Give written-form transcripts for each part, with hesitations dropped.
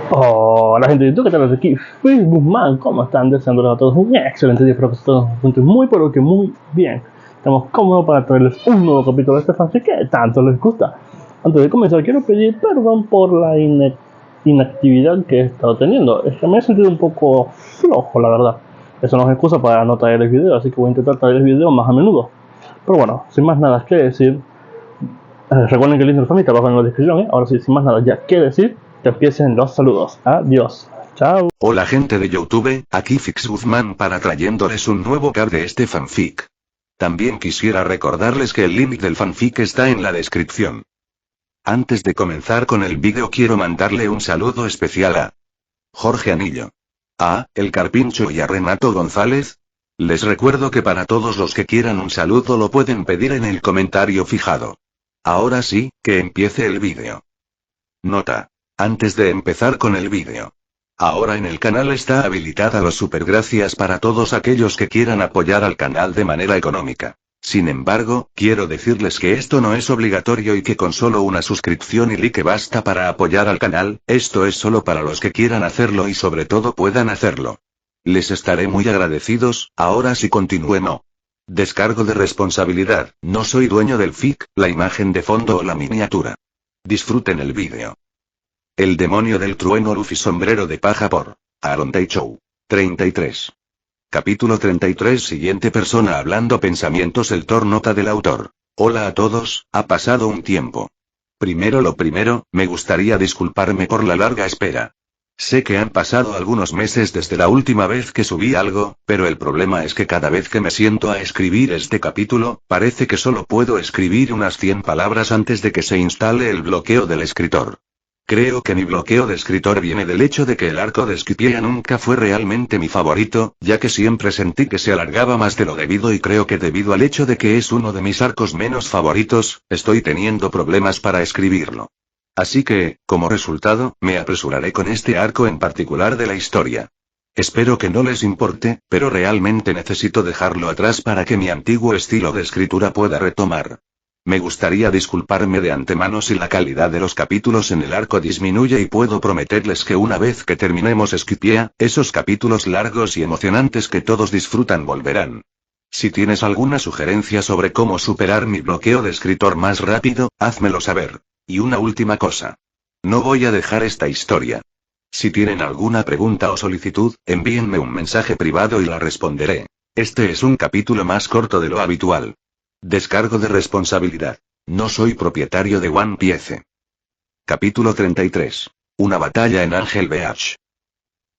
Hola gente de YouTube, ¿qué tal? Aquí Facebook Man, ¿cómo están? Deseándoles a todos un excelente día, espero que todos se encuentren muy pero que muy bien. Estamos cómodos para traerles un nuevo capítulo de este fanfic que tanto les gusta. Antes de comenzar quiero pedir perdón por la inactividad que he estado teniendo. Es que me he sentido un poco flojo, la verdad. Eso no es excusa para no traerles video, así que voy a intentar traerles video más a menudo. Pero bueno, sin más nada que decir, recuerden que el link del fanfic está abajo en la descripción, Ahora sí, sin más nada ya que decir, que empiecen los saludos. Adiós. Chao. Hola gente de YouTube, aquí Fix Guzmán para trayéndoles un nuevo cap de este fanfic. También quisiera recordarles que el link del fanfic está en la descripción. Antes de comenzar con el vídeo quiero mandarle un saludo especial a Jorge Anillo, a El Carpincho y a Renato González. Les recuerdo que para todos los que quieran un saludo lo pueden pedir en el comentario fijado. Ahora sí, que empiece el vídeo. Nota. Antes de empezar con el vídeo. Ahora en el canal está habilitada los supergracias para todos aquellos que quieran apoyar al canal de manera económica. Sin embargo, quiero decirles que esto no es obligatorio y que con solo una suscripción y like basta para apoyar al canal, esto es solo para los que quieran hacerlo y sobre todo puedan hacerlo. Les estaré muy agradecidos, ahora sí continúe no. Descargo de responsabilidad, no soy dueño del fic, la imagen de fondo o la miniatura. Disfruten el vídeo. El demonio del trueno Luffy sombrero de paja por Aaron Tae-Chou. 33. Capítulo 33. Siguiente persona hablando pensamientos. El nota del autor. Hola a todos, ha pasado un tiempo. Primero lo primero, me gustaría disculparme por la larga espera. Sé que han pasado algunos meses desde la última vez que subí algo, pero el problema es que cada vez que me siento a escribir este capítulo, parece que solo puedo escribir unas 100 palabras antes de que se instale el bloqueo del escritor. Creo que mi bloqueo de escritor viene del hecho de que el arco de Skypiea nunca fue realmente mi favorito, ya que siempre sentí que se alargaba más de lo debido y creo que debido al hecho de que es uno de mis arcos menos favoritos, estoy teniendo problemas para escribirlo. Así que, como resultado, me apresuraré con este arco en particular de la historia. Espero que no les importe, pero realmente necesito dejarlo atrás para que mi antiguo estilo de escritura pueda retomar. Me gustaría disculparme de antemano si la calidad de los capítulos en el arco disminuye y puedo prometerles que una vez que terminemos Skypiea, esos capítulos largos y emocionantes que todos disfrutan volverán. Si tienes alguna sugerencia sobre cómo superar mi bloqueo de escritor más rápido, házmelo saber. Y una última cosa. No voy a dejar esta historia. Si tienen alguna pregunta o solicitud, envíenme un mensaje privado y la responderé. Este es un capítulo más corto de lo habitual. Descargo de responsabilidad. No soy propietario de One Piece. Capítulo 33. Una batalla en Angel Beach.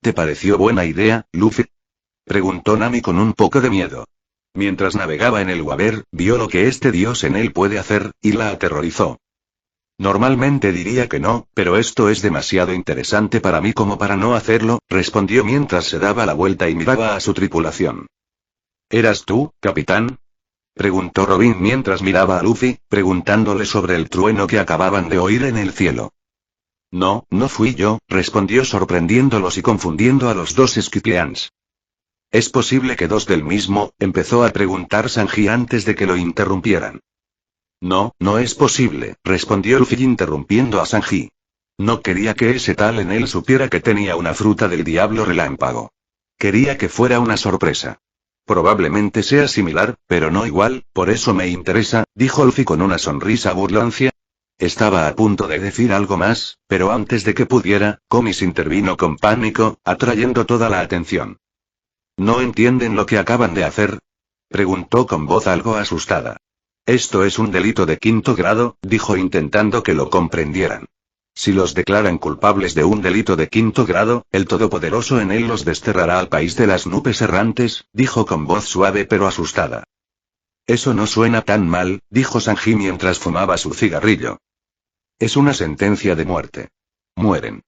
¿Te pareció buena idea, Luffy? Preguntó Nami con un poco de miedo. Mientras navegaba en el Waver, vio lo que este dios en él puede hacer, y la aterrorizó. Normalmente diría que no, pero esto es demasiado interesante para mí como para no hacerlo, respondió mientras se daba la vuelta y miraba a su tripulación. ¿Eras tú, capitán? Preguntó Robin mientras miraba a Luffy, preguntándole sobre el trueno que acababan de oír en el cielo. No, no fui yo, respondió sorprendiéndolos y confundiendo a los dos Skypieans. ¿Es posible que dos del mismo? Empezó a preguntar Sanji antes de que lo interrumpieran. No, no es posible, respondió Luffy interrumpiendo a Sanji. No quería que ese tal en él supiera que tenía una fruta del diablo relámpago. Quería que fuera una sorpresa. Probablemente sea similar, pero no igual, por eso me interesa, dijo Luffy con una sonrisa burlancia. Estaba a punto de decir algo más, pero antes de que pudiera, Komis intervino con pánico, atrayendo toda la atención. ¿No entienden lo que acaban de hacer? Preguntó con voz algo asustada. Esto es un delito de 5º grado, dijo intentando que lo comprendieran. Si los declaran culpables de un delito de 5º grado, el Todopoderoso en él los desterrará al país de las nubes errantes, dijo con voz suave pero asustada. Eso no suena tan mal, dijo Sanji mientras fumaba su cigarrillo. Es una sentencia de muerte. Mueren.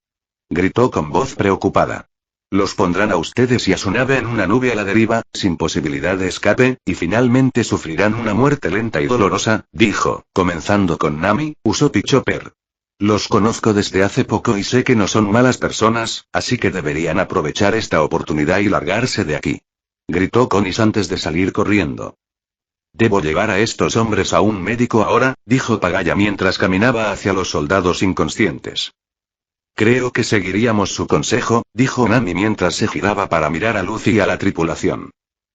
Gritó con voz preocupada. Los pondrán a ustedes y a su nave en una nube a la deriva, sin posibilidad de escape, y finalmente sufrirán una muerte lenta y dolorosa, dijo, comenzando con Nami, Usopp y Chopper. Los conozco desde hace poco y sé que no son malas personas, así que deberían aprovechar esta oportunidad y largarse de aquí. Gritó Konis antes de salir corriendo. Debo llevar a estos hombres a un médico ahora, dijo Pagaya mientras caminaba hacia los soldados inconscientes. Creo que seguiríamos su consejo, dijo Nami mientras se giraba para mirar a Luffy y a la tripulación.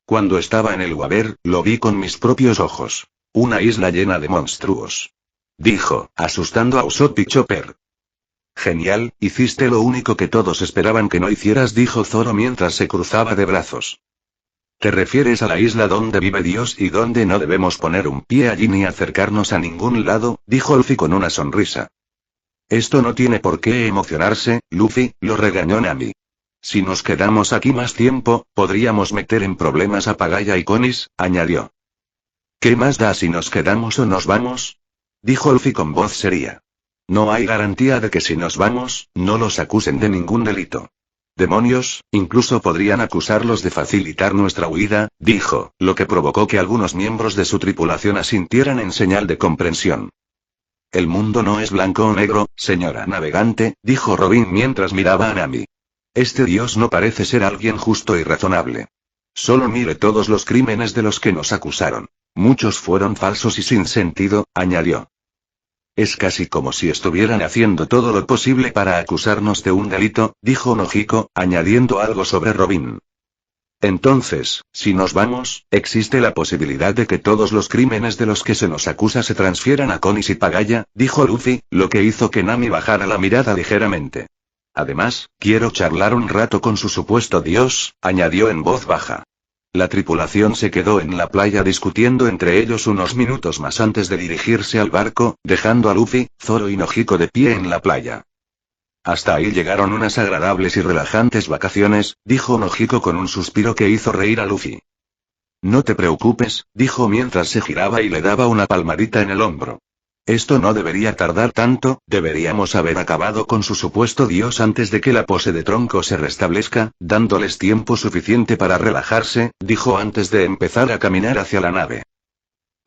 Cuando estaba en el Waver, lo vi con mis propios ojos. Una isla llena de monstruos. Dijo, asustando a Usopp y Chopper. Genial, hiciste lo único que todos esperaban que no hicieras, dijo Zoro mientras se cruzaba de brazos. ¿Te refieres a la isla donde vive Dios y donde no debemos poner un pie allí ni acercarnos a ningún lado? Dijo Luffy con una sonrisa. Esto no tiene por qué emocionarse, Luffy, lo regañó Nami. Si nos quedamos aquí más tiempo, podríamos meter en problemas a Pagaya y Konis, añadió. ¿Qué más da si nos quedamos o nos vamos? Dijo Luffy con voz seria. No hay garantía de que si nos vamos, no los acusen de ningún delito. Demonios, incluso podrían acusarlos de facilitar nuestra huida, dijo, lo que provocó que algunos miembros de su tripulación asintieran en señal de comprensión. El mundo no es blanco o negro, señora navegante, dijo Robin mientras miraba a Nami. Este dios no parece ser alguien justo y razonable. Solo mire todos los crímenes de los que nos acusaron. Muchos fueron falsos y sin sentido, añadió. Es casi como si estuvieran haciendo todo lo posible para acusarnos de un delito, dijo Nojiko, añadiendo algo sobre Robin. Entonces, si nos vamos, existe la posibilidad de que todos los crímenes de los que se nos acusa se transfieran a Konis y Pagaya, dijo Luffy, lo que hizo que Nami bajara la mirada ligeramente. Además, quiero charlar un rato con su supuesto dios, añadió en voz baja. La tripulación se quedó en la playa discutiendo entre ellos unos minutos más antes de dirigirse al barco, dejando a Luffy, Zoro y Nojiko de pie en la playa. Hasta ahí llegaron unas agradables y relajantes vacaciones, dijo Nojiko con un suspiro que hizo reír a Luffy. No te preocupes, dijo mientras se giraba y le daba una palmadita en el hombro. Esto no debería tardar tanto, deberíamos haber acabado con su supuesto dios antes de que la pose de tronco se restablezca, dándoles tiempo suficiente para relajarse, dijo antes de empezar a caminar hacia la nave.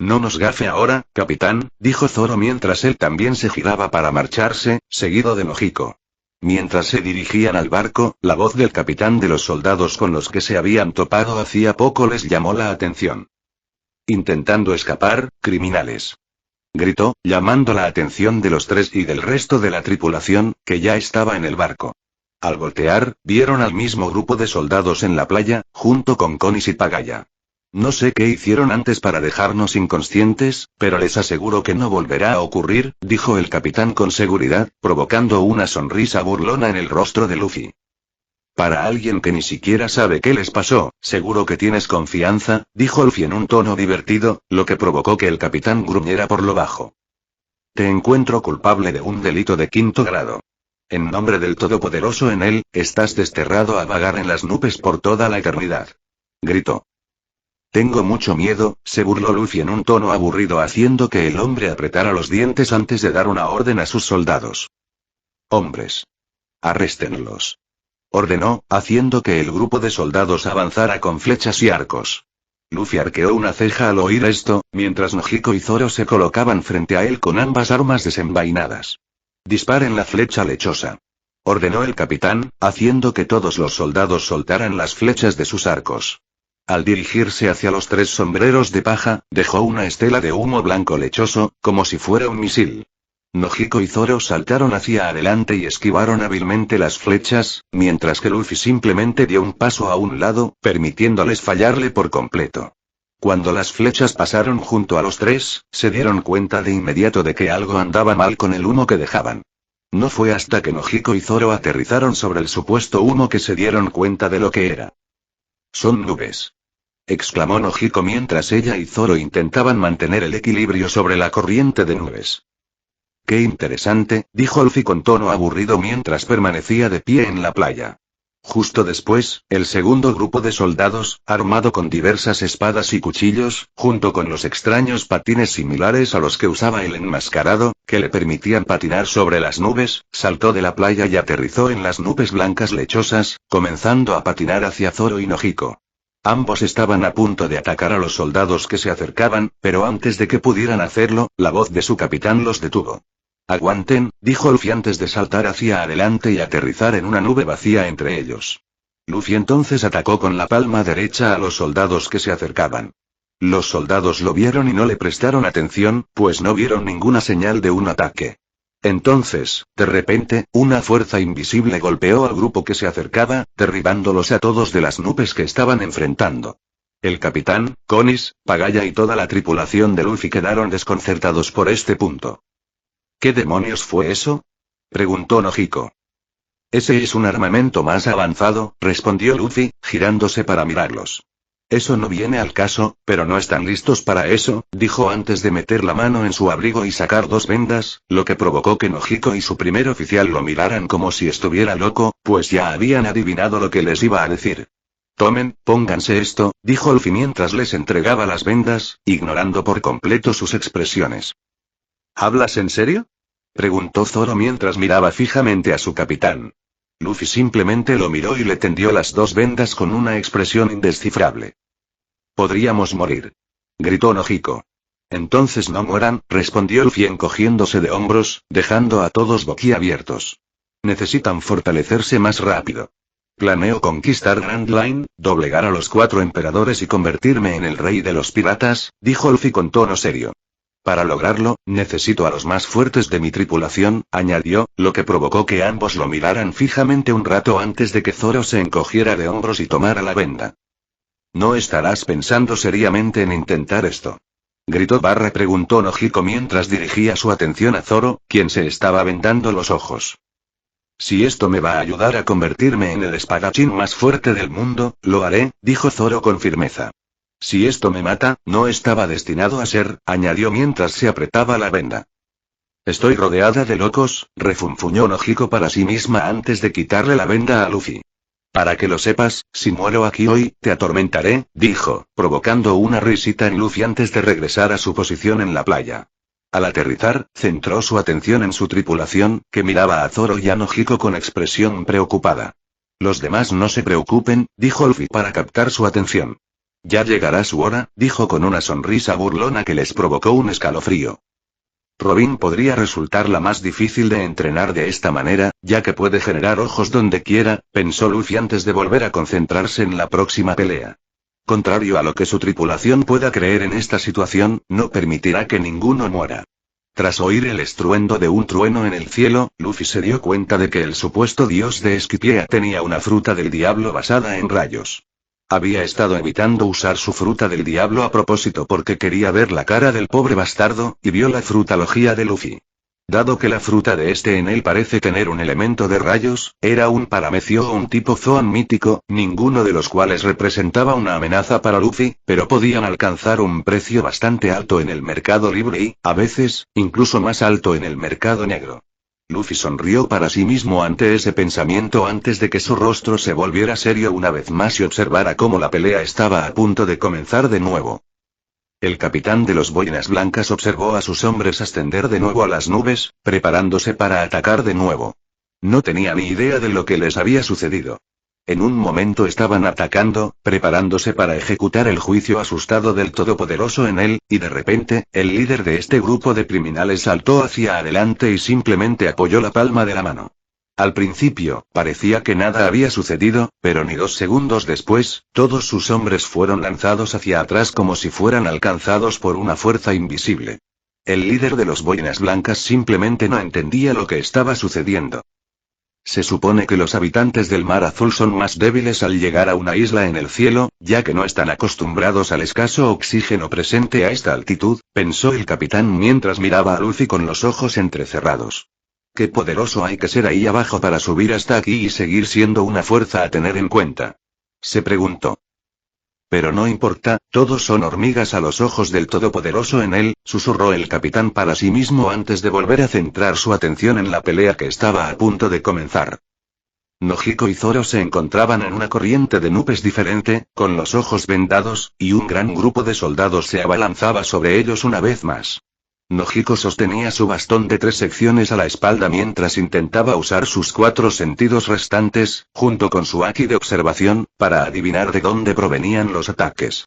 No nos gafe ahora, capitán, dijo Zoro mientras él también se giraba para marcharse, seguido de Nojiko. Mientras se dirigían al barco, la voz del capitán de los soldados con los que se habían topado hacía poco les llamó la atención. Intentando escapar, criminales. Gritó, llamando la atención de los tres y del resto de la tripulación, que ya estaba en el barco. Al voltear, vieron al mismo grupo de soldados en la playa, junto con Konis y Pagaya. No sé qué hicieron antes para dejarnos inconscientes, pero les aseguro que no volverá a ocurrir, dijo el capitán con seguridad, provocando una sonrisa burlona en el rostro de Luffy. Para alguien que ni siquiera sabe qué les pasó, seguro que tienes confianza, dijo Luffy en un tono divertido, lo que provocó que el capitán gruñera por lo bajo. Te encuentro culpable de un delito de 5º grado. En nombre del Todopoderoso en él, estás desterrado a vagar en las nubes por toda la eternidad. Gritó. Tengo mucho miedo, se burló Luffy en un tono aburrido haciendo que el hombre apretara los dientes antes de dar una orden a sus soldados. Hombres. Arréstenlos. Ordenó, haciendo que el grupo de soldados avanzara con flechas y arcos. Luffy arqueó una ceja al oír esto, mientras Nojiko y Zoro se colocaban frente a él con ambas armas desenvainadas. Disparen la flecha lechosa. Ordenó el capitán, haciendo que todos los soldados soltaran las flechas de sus arcos. Al dirigirse hacia los 3 sombreros de paja, dejó una estela de humo blanco lechoso, como si fuera un misil. Nojiko y Zoro saltaron hacia adelante y esquivaron hábilmente las flechas, mientras que Luffy simplemente dio un paso a un lado, permitiéndoles fallarle por completo. Cuando las flechas pasaron junto a los 3, se dieron cuenta de inmediato de que algo andaba mal con el humo que dejaban. No fue hasta que Nojiko y Zoro aterrizaron sobre el supuesto humo que se dieron cuenta de lo que era. Son nubes. Exclamó Nojiko mientras ella y Zoro intentaban mantener el equilibrio sobre la corriente de nubes. Qué interesante, dijo Luffy con tono aburrido mientras permanecía de pie en la playa. Justo después, el segundo grupo de soldados, armado con diversas espadas y cuchillos, junto con los extraños patines similares a los que usaba el enmascarado, que le permitían patinar sobre las nubes, saltó de la playa y aterrizó en las nubes blancas lechosas, comenzando a patinar hacia Zoro y Nojiko. Ambos estaban a punto de atacar a los soldados que se acercaban, pero antes de que pudieran hacerlo, la voz de su capitán los detuvo. Aguanten, dijo Luffy antes de saltar hacia adelante y aterrizar en una nube vacía entre ellos. Luffy entonces atacó con la palma derecha a los soldados que se acercaban. Los soldados lo vieron y no le prestaron atención, pues no vieron ninguna señal de un ataque. Entonces, de repente, una fuerza invisible golpeó al grupo que se acercaba, derribándolos a todos de las nubes que estaban enfrentando. El capitán, Konis, Pagaya y toda la tripulación de Luffy quedaron desconcertados por este punto. ¿Qué demonios fue eso?, preguntó Nojiko. Ese es un armamento más avanzado, respondió Luffy, girándose para mirarlos. Eso no viene al caso, pero no están listos para eso, dijo antes de meter la mano en su abrigo y sacar 2 vendas, lo que provocó que Nojiko y su primer oficial lo miraran como si estuviera loco, pues ya habían adivinado lo que les iba a decir. Tomen, pónganse esto, dijo Luffy mientras les entregaba las vendas, ignorando por completo sus expresiones. ¿Hablas en serio?, preguntó Zoro mientras miraba fijamente a su capitán. Luffy simplemente lo miró y le tendió las 2 vendas con una expresión indescifrable. Podríamos morir, gritó Nojiko. Entonces no mueran, respondió Luffy encogiéndose de hombros, dejando a todos boquiabiertos. Necesitan fortalecerse más rápido. Planeo conquistar Grand Line, doblegar a los 4 emperadores y convertirme en el rey de los piratas, dijo Luffy con tono serio. Para lograrlo, necesito a los más fuertes de mi tripulación, añadió, lo que provocó que ambos lo miraran fijamente un rato antes de que Zoro se encogiera de hombros y tomara la venda. ¿No estarás pensando seriamente en intentar esto?, gritó preguntó Nojiko mientras dirigía su atención a Zoro, quien se estaba vendando los ojos. Si esto me va a ayudar a convertirme en el espadachín más fuerte del mundo, lo haré, dijo Zoro con firmeza. Si esto me mata, no estaba destinado a ser, añadió mientras se apretaba la venda. Estoy rodeada de locos, refunfuñó Nojiko para sí misma antes de quitarle la venda a Luffy. Para que lo sepas, si muero aquí hoy, te atormentaré, dijo, provocando una risita en Luffy antes de regresar a su posición en la playa. Al aterrizar, centró su atención en su tripulación, que miraba a Zoro y a Nojiko con expresión preocupada. Los demás no se preocupen, dijo Luffy para captar su atención. Ya llegará su hora, dijo con una sonrisa burlona que les provocó un escalofrío. Robin podría resultar la más difícil de entrenar de esta manera, ya que puede generar ojos donde quiera, pensó Luffy antes de volver a concentrarse en la próxima pelea. Contrario a lo que su tripulación pueda creer en esta situación, no permitirá que ninguno muera. Tras oír el estruendo de un trueno en el cielo, Luffy se dio cuenta de que el supuesto dios de Skypiea tenía una fruta del diablo basada en rayos. Había estado evitando usar su fruta del diablo a propósito porque quería ver la cara del pobre bastardo, y vio la frutalogía de Luffy. Dado que la fruta de en él parece tener un elemento de rayos, era un paramecio o un tipo Zoan mítico, ninguno de los cuales representaba una amenaza para Luffy, pero podían alcanzar un precio bastante alto en el mercado libre y, a veces, incluso más alto en el mercado negro. Luffy sonrió para sí mismo ante ese pensamiento antes de que su rostro se volviera serio una vez más y observara cómo la pelea estaba a punto de comenzar de nuevo. El capitán de los boinas blancas observó a sus hombres ascender de nuevo a las nubes, preparándose para atacar de nuevo. No tenía ni idea de lo que les había sucedido. En un momento estaban atacando, preparándose para ejecutar el juicio asustado del Todopoderoso en él, y de repente, el líder de este grupo de criminales saltó hacia adelante y simplemente apoyó la palma de la mano. Al principio, parecía que nada había sucedido, pero ni 2 segundos después, todos sus hombres fueron lanzados hacia atrás como si fueran alcanzados por una fuerza invisible. El líder de los boinas blancas simplemente no entendía lo que estaba sucediendo. Se supone que los habitantes del Mar Azul son más débiles al llegar a una isla en el cielo, ya que no están acostumbrados al escaso oxígeno presente a esta altitud, pensó el capitán mientras miraba a Luffy con los ojos entrecerrados. Qué poderoso hay que ser ahí abajo para subir hasta aquí y seguir siendo una fuerza a tener en cuenta, se preguntó. Pero no importa, todos son hormigas a los ojos del Todopoderoso en él, susurró el capitán para sí mismo antes de volver a centrar su atención en la pelea que estaba a punto de comenzar. Nojiko y Zoro se encontraban en una corriente de nubes diferente, con los ojos vendados, y un gran grupo de soldados se abalanzaba sobre ellos una vez más. Nojiko sostenía su bastón de 3 secciones a la espalda mientras intentaba usar sus 4 sentidos restantes, junto con su haki de observación, para adivinar de dónde provenían los ataques.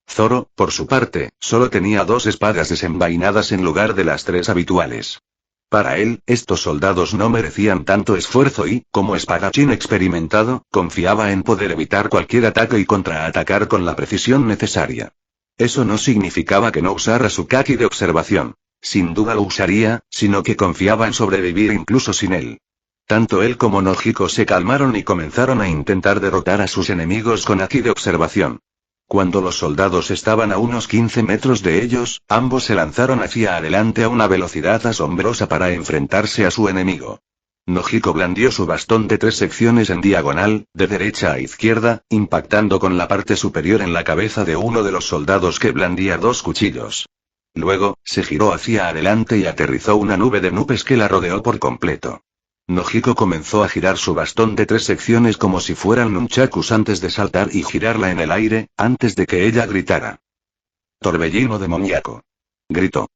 Zoro, por su parte, solo tenía 2 espadas desenvainadas en lugar de las 3 habituales. Para él, estos soldados no merecían tanto esfuerzo y, como espadachín experimentado, confiaba en poder evitar cualquier ataque y contraatacar con la precisión necesaria. Eso no significaba que no usara su haki de observación. Sin duda lo usaría, sino que confiaba en sobrevivir incluso sin él. Tanto él como Nojiko se calmaron y comenzaron a intentar derrotar a sus enemigos con haki de observación. Cuando los soldados estaban a unos 15 metros de ellos, ambos se lanzaron hacia adelante a una velocidad asombrosa para enfrentarse a su enemigo. Nojiko blandió su bastón de 3 secciones en diagonal, de derecha a izquierda, impactando con la parte superior en la cabeza de uno de los soldados que blandía 2 cuchillos. Luego, se giró hacia adelante y aterrizó una nube de nubes que la rodeó por completo. Nojiko comenzó a girar su bastón de 3 secciones como si fueran nunchakus antes de saltar y girarla en el aire, antes de que ella gritara. «Torbellino demoníaco», gritó.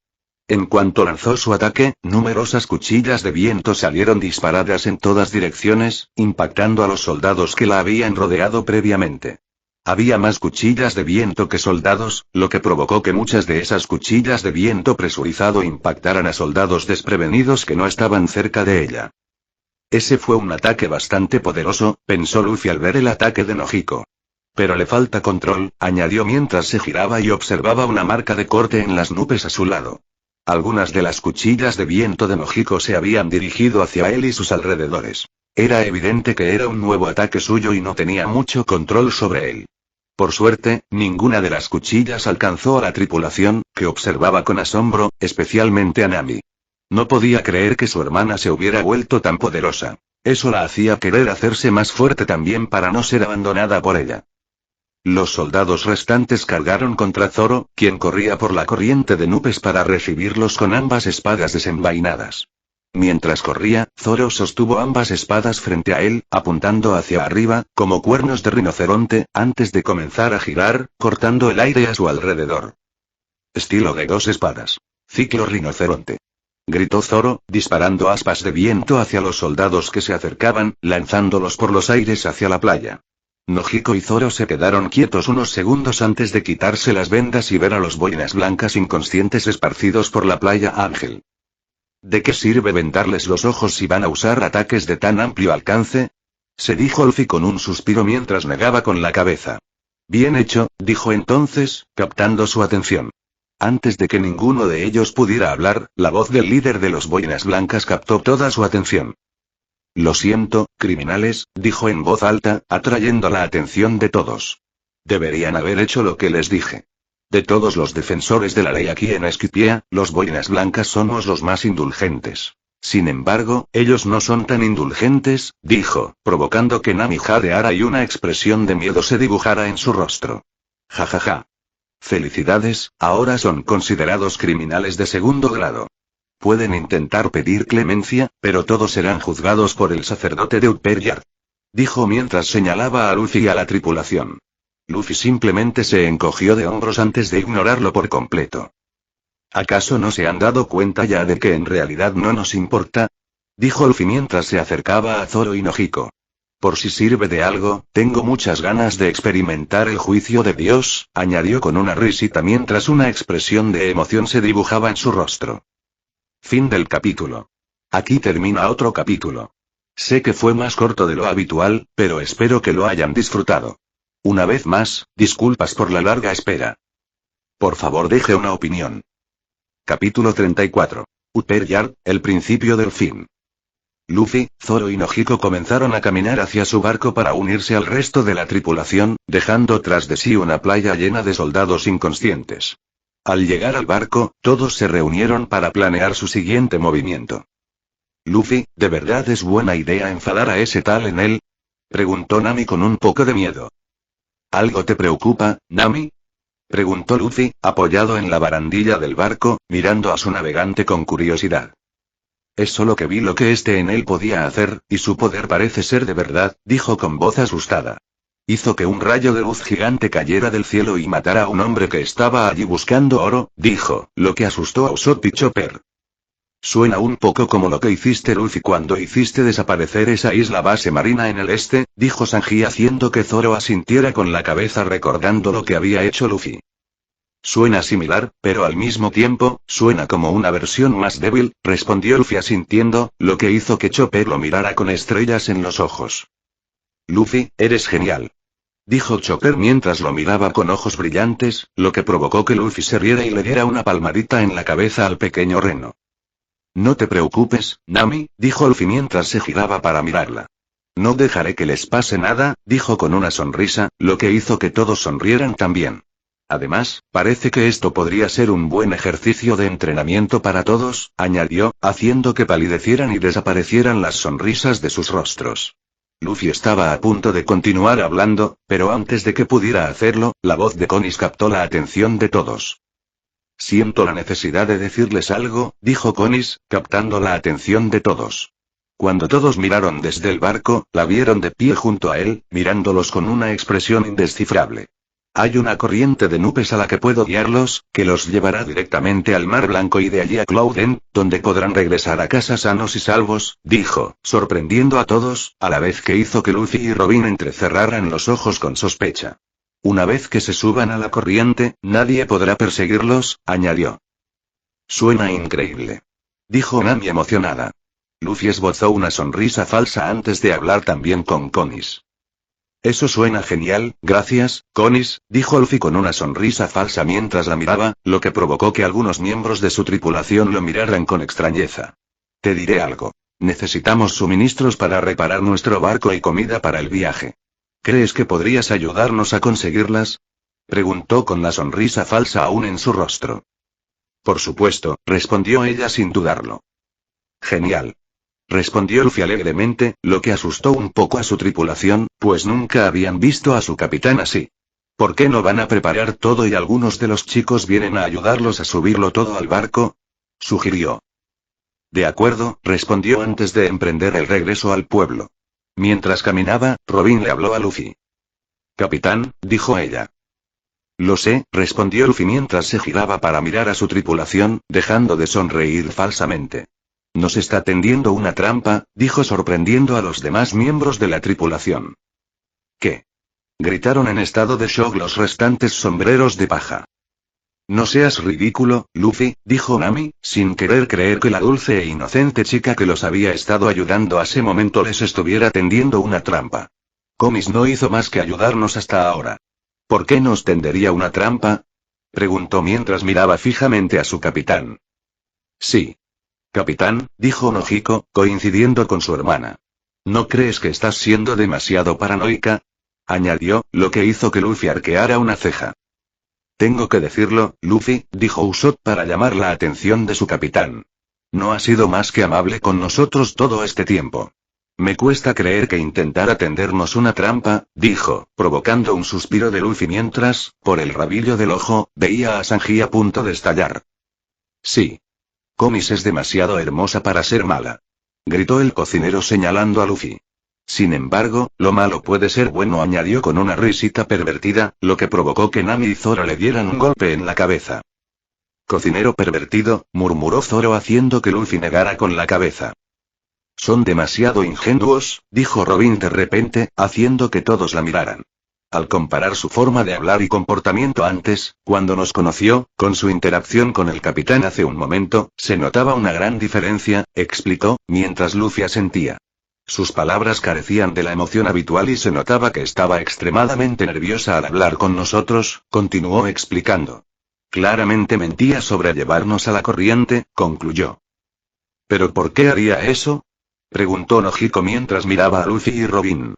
En cuanto lanzó su ataque, numerosas cuchillas de viento salieron disparadas en todas direcciones, impactando a los soldados que la habían rodeado previamente. Había más cuchillas de viento que soldados, lo que provocó que muchas de esas cuchillas de viento presurizado impactaran a soldados desprevenidos que no estaban cerca de ella. Ese fue un ataque bastante poderoso, pensó Luffy al ver el ataque de Nojiko. Pero le falta control, añadió mientras se giraba y observaba una marca de corte en las nubes a su lado. Algunas de las cuchillas de viento de Nojiko se habían dirigido hacia él y sus alrededores. Era evidente que era un nuevo ataque suyo y no tenía mucho control sobre él. Por suerte, ninguna de las cuchillas alcanzó a la tripulación, que observaba con asombro, especialmente a Nami. No podía creer que su hermana se hubiera vuelto tan poderosa. Eso la hacía querer hacerse más fuerte también para no ser abandonada por ella. Los soldados restantes cargaron contra Zoro, quien corría por la corriente de nubes para recibirlos con ambas espadas desenvainadas. Mientras corría, Zoro sostuvo ambas espadas frente a él, apuntando hacia arriba, como cuernos de rinoceronte, antes de comenzar a girar, cortando el aire a su alrededor. Estilo de 2 espadas. Ciclo rinoceronte. Gritó Zoro, disparando aspas de viento hacia los soldados que se acercaban, lanzándolos por los aires hacia la playa. Nojiko y Zoro se quedaron quietos unos segundos antes de quitarse las vendas y ver a los boinas blancas inconscientes esparcidos por la playa Ángel. ¿De qué sirve vendarles los ojos si van a usar ataques de tan amplio alcance? Se dijo Luffy con un suspiro mientras negaba con la cabeza. Bien hecho, dijo entonces, captando su atención. Antes de que ninguno de ellos pudiera hablar, la voz del líder de los boinas blancas captó toda su atención. Lo siento, criminales, dijo en voz alta, atrayendo la atención de todos. Deberían haber hecho lo que les dije. De todos los defensores de la ley aquí en Skypiea, los boinas blancas somos los más indulgentes. Sin embargo, ellos no son tan indulgentes, dijo, provocando que Nami jadeara y una expresión de miedo se dibujara en su rostro. Jajaja. Felicidades, ahora son considerados criminales de 2º grado. Pueden intentar pedir clemencia, pero todos serán juzgados por el sacerdote de Upper Yard. Dijo mientras señalaba a Luffy y a la tripulación. Luffy simplemente se encogió de hombros antes de ignorarlo por completo. ¿Acaso no se han dado cuenta ya de que en realidad no nos importa? Dijo Luffy mientras se acercaba a Zoro y Nojiko. Por si sirve de algo, tengo muchas ganas de experimentar el juicio de Dios, añadió con una risita mientras una expresión de emoción se dibujaba en su rostro. Fin del capítulo. Aquí termina otro capítulo. Sé que fue más corto de lo habitual, pero espero que lo hayan disfrutado. Una vez más, disculpas por la larga espera. Por favor deje una opinión. Capítulo 34. Upper Yard, el principio del fin. Luffy, Zoro y Nojiko comenzaron a caminar hacia su barco para unirse al resto de la tripulación, dejando tras de sí una playa llena de soldados inconscientes. Al llegar al barco, todos se reunieron para planear su siguiente movimiento. Luffy, ¿de verdad es buena idea enfadar a ese tal Enel? Preguntó Nami con un poco de miedo. ¿Algo te preocupa, Nami? Preguntó Luffy, apoyado en la barandilla del barco, mirando a su navegante con curiosidad. Es solo que vi lo que este Enel podía hacer, y su poder parece ser de verdad, dijo con voz asustada. Hizo que un rayo de luz gigante cayera del cielo y matara a un hombre que estaba allí buscando oro, dijo, lo que asustó a Usopp y Chopper. Suena un poco como lo que hiciste Luffy cuando hiciste desaparecer esa isla base marina en el este, dijo Sanji haciendo que Zoro asintiera con la cabeza recordando lo que había hecho Luffy. Suena similar, pero al mismo tiempo, suena como una versión más débil, respondió Luffy asintiendo, lo que hizo que Chopper lo mirara con estrellas en los ojos. Luffy, eres genial. dijo Chopper mientras lo miraba con ojos brillantes, lo que provocó que Luffy se riera y le diera una palmadita en la cabeza al pequeño reno. No te preocupes, Nami, dijo Luffy mientras se giraba para mirarla. No dejaré que les pase nada, dijo con una sonrisa, lo que hizo que todos sonrieran también. Además, parece que esto podría ser un buen ejercicio de entrenamiento para todos, añadió, haciendo que palidecieran y desaparecieran las sonrisas de sus rostros. Luffy estaba a punto de continuar hablando, pero antes de que pudiera hacerlo, la voz de Konis captó la atención de todos. Siento la necesidad de decirles algo, dijo Konis, captando la atención de todos. Cuando todos miraron desde el barco, la vieron de pie junto a él, mirándolos con una expresión indescifrable. Hay una corriente de nubes a la que puedo guiarlos, que los llevará directamente al Mar Blanco y de allí a Cloud End, donde podrán regresar a casa sanos y salvos, dijo, sorprendiendo a todos, a la vez que hizo que Luffy y Robin entrecerraran los ojos con sospecha. Una vez que se suban a la corriente, nadie podrá perseguirlos, añadió. Suena increíble, dijo Nami emocionada. Luffy esbozó una sonrisa falsa antes de hablar también con Konis. Eso suena genial, gracias, Konis, dijo Luffy con una sonrisa falsa mientras la miraba, lo que provocó que algunos miembros de su tripulación lo miraran con extrañeza. Te diré algo. Necesitamos suministros para reparar nuestro barco y comida para el viaje. ¿Crees que podrías ayudarnos a conseguirlas? Preguntó con la sonrisa falsa aún en su rostro. Por supuesto, respondió ella sin dudarlo. Genial. Respondió Luffy alegremente, lo que asustó un poco a su tripulación, pues nunca habían visto a su capitán así. ¿Por qué no van a preparar todo y algunos de los chicos vienen a ayudarlos a subirlo todo al barco? Sugirió. De acuerdo, respondió antes de emprender el regreso al pueblo. Mientras caminaba, Robin le habló a Luffy. Capitán, dijo ella. Lo sé, respondió Luffy mientras se giraba para mirar a su tripulación, dejando de sonreír falsamente. Nos está tendiendo una trampa, dijo sorprendiendo a los demás miembros de la tripulación. ¿Qué? Gritaron en estado de shock los restantes sombreros de paja. No seas ridículo, Luffy, dijo Nami, sin querer creer que la dulce e inocente chica que los había estado ayudando a ese momento les estuviera tendiendo una trampa. Konis no hizo más que ayudarnos hasta ahora. ¿Por qué nos tendería una trampa? Preguntó mientras miraba fijamente a su capitán. Sí. Capitán, dijo Nojiko, coincidiendo con su hermana. ¿No crees que estás siendo demasiado paranoica? Añadió, lo que hizo que Luffy arqueara una ceja. Tengo que decirlo, Luffy, dijo Usopp para llamar la atención de su capitán. No ha sido más que amable con nosotros todo este tiempo. Me cuesta creer que intentara tendernos una trampa, dijo, provocando un suspiro de Luffy mientras, por el rabillo del ojo, veía a Sanji a punto de estallar. Sí. Konis es demasiado hermosa para ser mala. Gritó el cocinero señalando a Luffy. Sin embargo, lo malo puede ser bueno, añadió con una risita pervertida, lo que provocó que Nami y Zoro le dieran un golpe en la cabeza. Cocinero pervertido, murmuró Zoro haciendo que Luffy negara con la cabeza. Son demasiado ingenuos, dijo Robin de repente, haciendo que todos la miraran. Al comparar su forma de hablar y comportamiento antes, cuando nos conoció, con su interacción con el capitán hace un momento, se notaba una gran diferencia, explicó, mientras Luffy asentía. Sus palabras carecían de la emoción habitual y se notaba que estaba extremadamente nerviosa al hablar con nosotros, continuó explicando. Claramente mentía sobre llevarnos a la corriente, concluyó. ¿Pero por qué haría eso? Preguntó Nojiko mientras miraba a Luffy y Robin.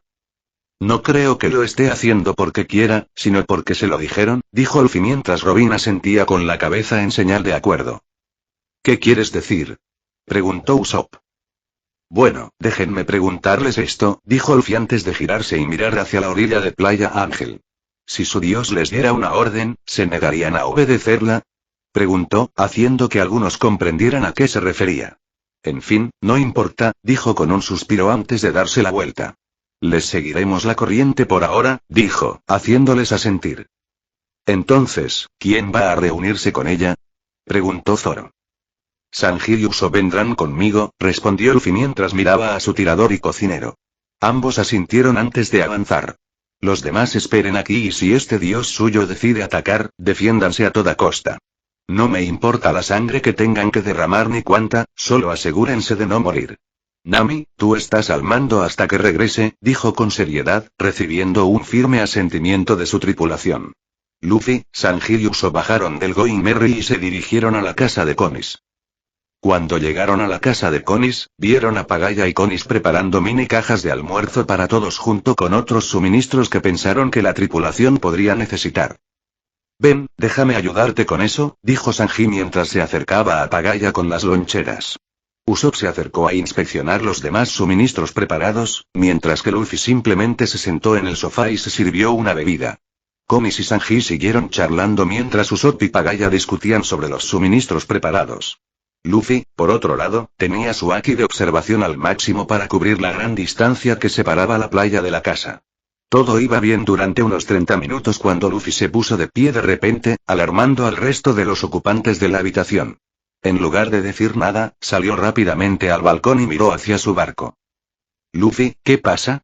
No creo que lo esté haciendo porque quiera, sino porque se lo dijeron, dijo Luffy mientras Robin asentía con la cabeza en señal de acuerdo. ¿Qué quieres decir? Preguntó Usopp. Bueno, déjenme preguntarles esto, dijo Luffy antes de girarse y mirar hacia la orilla de Playa Ángel. Si su dios les diera una orden, ¿se negarían a obedecerla? Preguntó, haciendo que algunos comprendieran a qué se refería. En fin, no importa, dijo con un suspiro antes de darse la vuelta. Les seguiremos la corriente por ahora, dijo, haciéndoles asentir. Entonces, ¿quién va a reunirse con ella? Preguntó Zoro. Sanji y Usopp vendrán conmigo, respondió Luffy mientras miraba a su tirador y cocinero. Ambos asintieron antes de avanzar. Los demás esperen aquí y si este dios suyo decide atacar, defiéndanse a toda costa. No me importa la sangre que tengan que derramar ni cuánta, solo asegúrense de no morir. Nami, tú estás al mando hasta que regrese, dijo con seriedad, recibiendo un firme asentimiento de su tripulación. Luffy, Sanji y Usopp bajaron del Going Merry y se dirigieron a la casa de Konis. Cuando llegaron a la casa de Konis, vieron a Pagaya y Konis preparando mini cajas de almuerzo para todos junto con otros suministros que pensaron que la tripulación podría necesitar. Ven, déjame ayudarte con eso, dijo Sanji mientras se acercaba a Pagaya con las loncheras. Usopp se acercó a inspeccionar los demás suministros preparados, mientras que Luffy simplemente se sentó en el sofá y se sirvió una bebida. Konis y Sanji siguieron charlando mientras Usopp y Pagaya discutían sobre los suministros preparados. Luffy, por otro lado, tenía su haki de observación al máximo para cubrir la gran distancia que separaba la playa de la casa. Todo iba bien durante unos 30 minutos cuando Luffy se puso de pie de repente, alarmando al resto de los ocupantes de la habitación. En lugar de decir nada, salió rápidamente al balcón y miró hacia su barco. «Luffy, ¿qué pasa?»,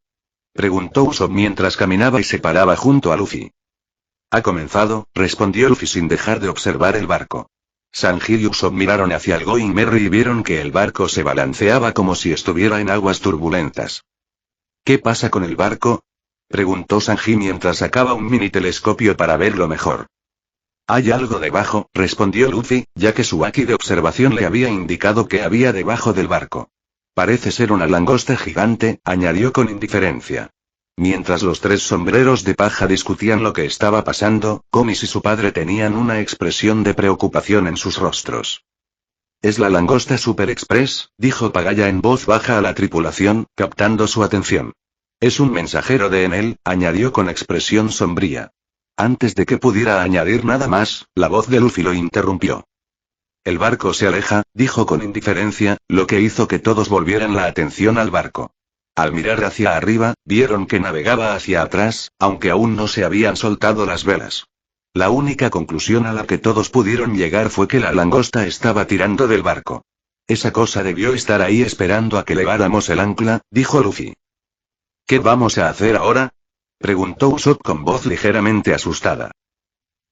preguntó Usopp mientras caminaba y se paraba junto a Luffy. «Ha comenzado», respondió Luffy sin dejar de observar el barco. Sanji y Usopp miraron hacia el Going Merry y vieron que el barco se balanceaba como si estuviera en aguas turbulentas. «¿Qué pasa con el barco?», preguntó Sanji mientras sacaba un mini telescopio para verlo mejor. «Hay algo debajo», respondió Luffy, ya que su haki de observación le había indicado que había debajo del barco. «Parece ser una langosta gigante», añadió con indiferencia. Mientras los tres sombreros de paja discutían lo que estaba pasando, Konis y su padre tenían una expresión de preocupación en sus rostros. «Es la langosta Super Express», dijo Pagaya en voz baja a la tripulación, captando su atención. «Es un mensajero de Enel», añadió con expresión sombría. Antes de que pudiera añadir nada más, la voz de Luffy lo interrumpió. «El barco se aleja», dijo con indiferencia, lo que hizo que todos volvieran la atención al barco. Al mirar hacia arriba, vieron que navegaba hacia atrás, aunque aún no se habían soltado las velas. La única conclusión a la que todos pudieron llegar fue que la langosta estaba tirando del barco. «Esa cosa debió estar ahí esperando a que leváramos el ancla», dijo Luffy. «¿Qué vamos a hacer ahora?», preguntó Usopp con voz ligeramente asustada.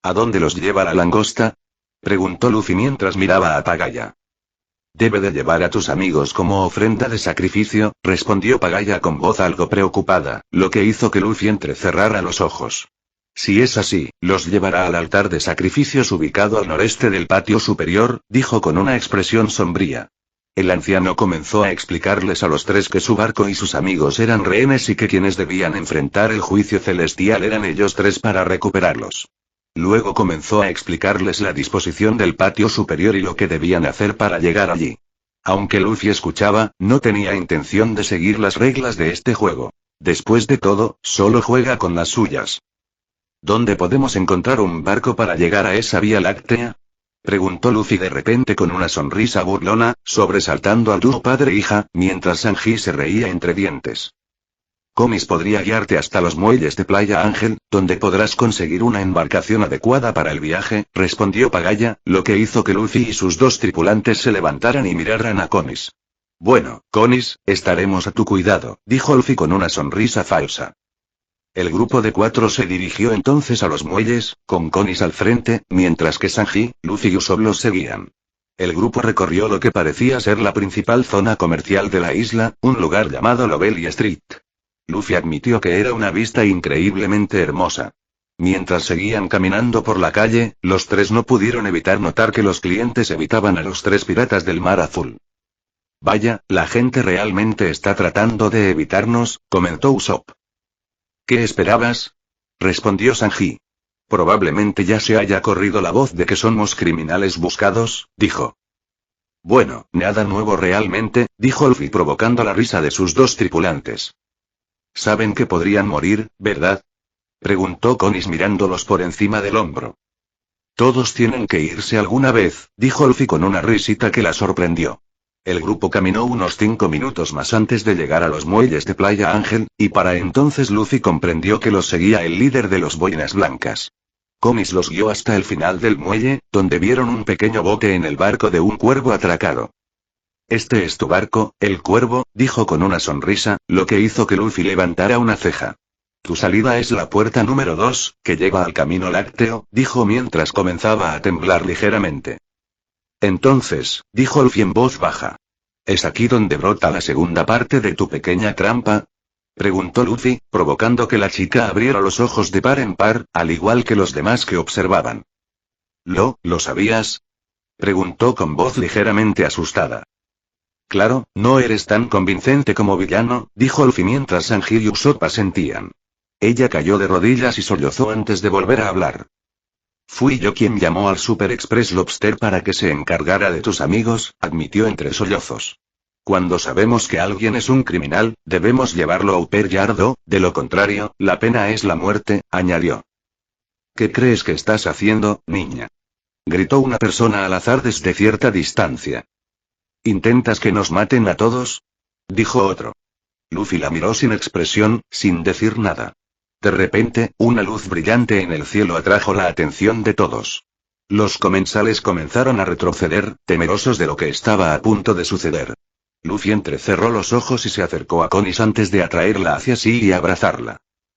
«¿A dónde los lleva la langosta?», preguntó Luffy mientras miraba a Pagaya. «Debe de llevar a tus amigos como ofrenda de sacrificio», respondió Pagaya con voz algo preocupada, lo que hizo que Luffy entrecerrara los ojos. «Si es así, los llevará al altar de sacrificios ubicado al noreste del patio superior», dijo con una expresión sombría. El anciano comenzó a explicarles a los tres que su barco y sus amigos eran rehenes y que quienes debían enfrentar el juicio celestial eran ellos tres para recuperarlos. Luego comenzó a explicarles la disposición del patio superior y lo que debían hacer para llegar allí. Aunque Luffy escuchaba, no tenía intención de seguir las reglas de este juego. Después de todo, solo juega con las suyas. «¿Dónde podemos encontrar un barco para llegar a esa vía láctea?», preguntó Luffy de repente con una sonrisa burlona, sobresaltando al dúo padre-hija, mientras Sanji se reía entre dientes. «Konis podría guiarte hasta los muelles de Playa Ángel, donde podrás conseguir una embarcación adecuada para el viaje», respondió Pagaya, lo que hizo que Luffy y sus dos tripulantes se levantaran y miraran a Konis. «Bueno, Konis, estaremos a tu cuidado», dijo Luffy con una sonrisa falsa. El grupo de 4 se dirigió entonces a los muelles, con Konis al frente, mientras que Sanji, Luffy y Usopp los seguían. El grupo recorrió lo que parecía ser la principal zona comercial de la isla, un lugar llamado Lobelia Street. Luffy admitió que era una vista increíblemente hermosa. Mientras seguían caminando por la calle, los tres no pudieron evitar notar que los clientes evitaban a los tres piratas del Mar Azul. «Vaya, la gente realmente está tratando de evitarnos», comentó Usopp. «¿Qué esperabas?», respondió Sanji. «Probablemente ya se haya corrido la voz de que somos criminales buscados», dijo. «Bueno, nada nuevo realmente», dijo Luffy provocando la risa de sus dos tripulantes. «Saben que podrían morir, ¿verdad?», preguntó Konis mirándolos por encima del hombro. «Todos tienen que irse alguna vez», dijo Luffy con una risita que la sorprendió. El grupo caminó unos 5 minutos más antes de llegar a los muelles de Playa Ángel, y para entonces Luffy comprendió que los seguía el líder de los boinas blancas. Konis los guió hasta el final del muelle, donde vieron un pequeño bote en el barco de un cuervo atracado. «Este es tu barco, el cuervo», dijo con una sonrisa, lo que hizo que Luffy levantara una ceja. «Tu salida es la puerta número 2, que lleva al camino lácteo», dijo mientras comenzaba a temblar ligeramente. «Entonces», dijo Luffy en voz baja. ¿Es aquí donde brota la segunda parte de tu pequeña trampa? Preguntó Luffy, provocando que la chica abriera los ojos de par en par, al igual que los demás que observaban. ¿Lo sabías? Preguntó con voz ligeramente asustada. Claro, no eres tan convincente como villano, dijo Luffy mientras Sanji y Usopp asentían. Ella cayó de rodillas y sollozó antes de volver a hablar. Fui yo quien llamó al Super Express Lobster para que se encargara de tus amigos, admitió entre sollozos. Cuando sabemos que alguien es un criminal, debemos llevarlo a Upper Yard, de lo contrario, la pena es la muerte, añadió. ¿Qué crees que estás haciendo, niña? Gritó una persona al azar desde cierta distancia. ¿Intentas que nos maten a todos? Dijo otro. Luffy la miró sin expresión, sin decir nada. De repente, una luz brillante en el cielo atrajo la atención de todos. Los comensales comenzaron a retroceder, temerosos de lo que estaba a punto de suceder. Luffy entrecerró los ojos y se acercó a Konis antes de atraerla hacia sí y abrazarla.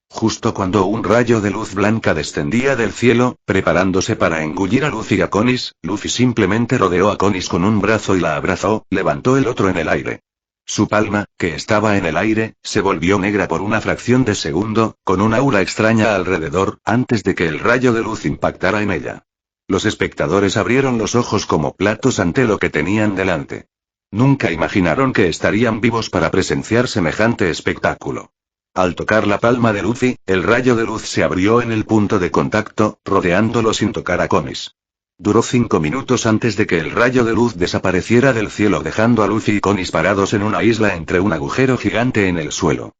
Justo cuando un rayo de luz blanca descendía del cielo, preparándose para engullir a Luffy y a Konis, Luffy simplemente rodeó a Konis con un brazo y la abrazó, levantó el otro en el aire. Su palma, que estaba en el aire, se volvió negra por una fracción de segundo, con una aura extraña alrededor, antes de que el rayo de luz impactara en ella. Los espectadores abrieron los ojos como platos ante lo que tenían delante. Nunca imaginaron que estarían vivos para presenciar semejante espectáculo. Al tocar la palma de Luffy, el rayo de luz se abrió en el punto de contacto, rodeándolo sin tocar a Konis. Duró 5 minutos antes de que el rayo de luz desapareciera del cielo dejando a Luffy y Konis parados en una isla entre un agujero gigante en el suelo.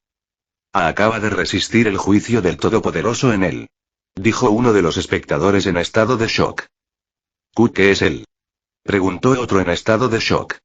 Acaba de resistir el juicio del Todopoderoso en él. Dijo uno de los espectadores en estado de shock. ¿Qué es él? Preguntó otro en estado de shock.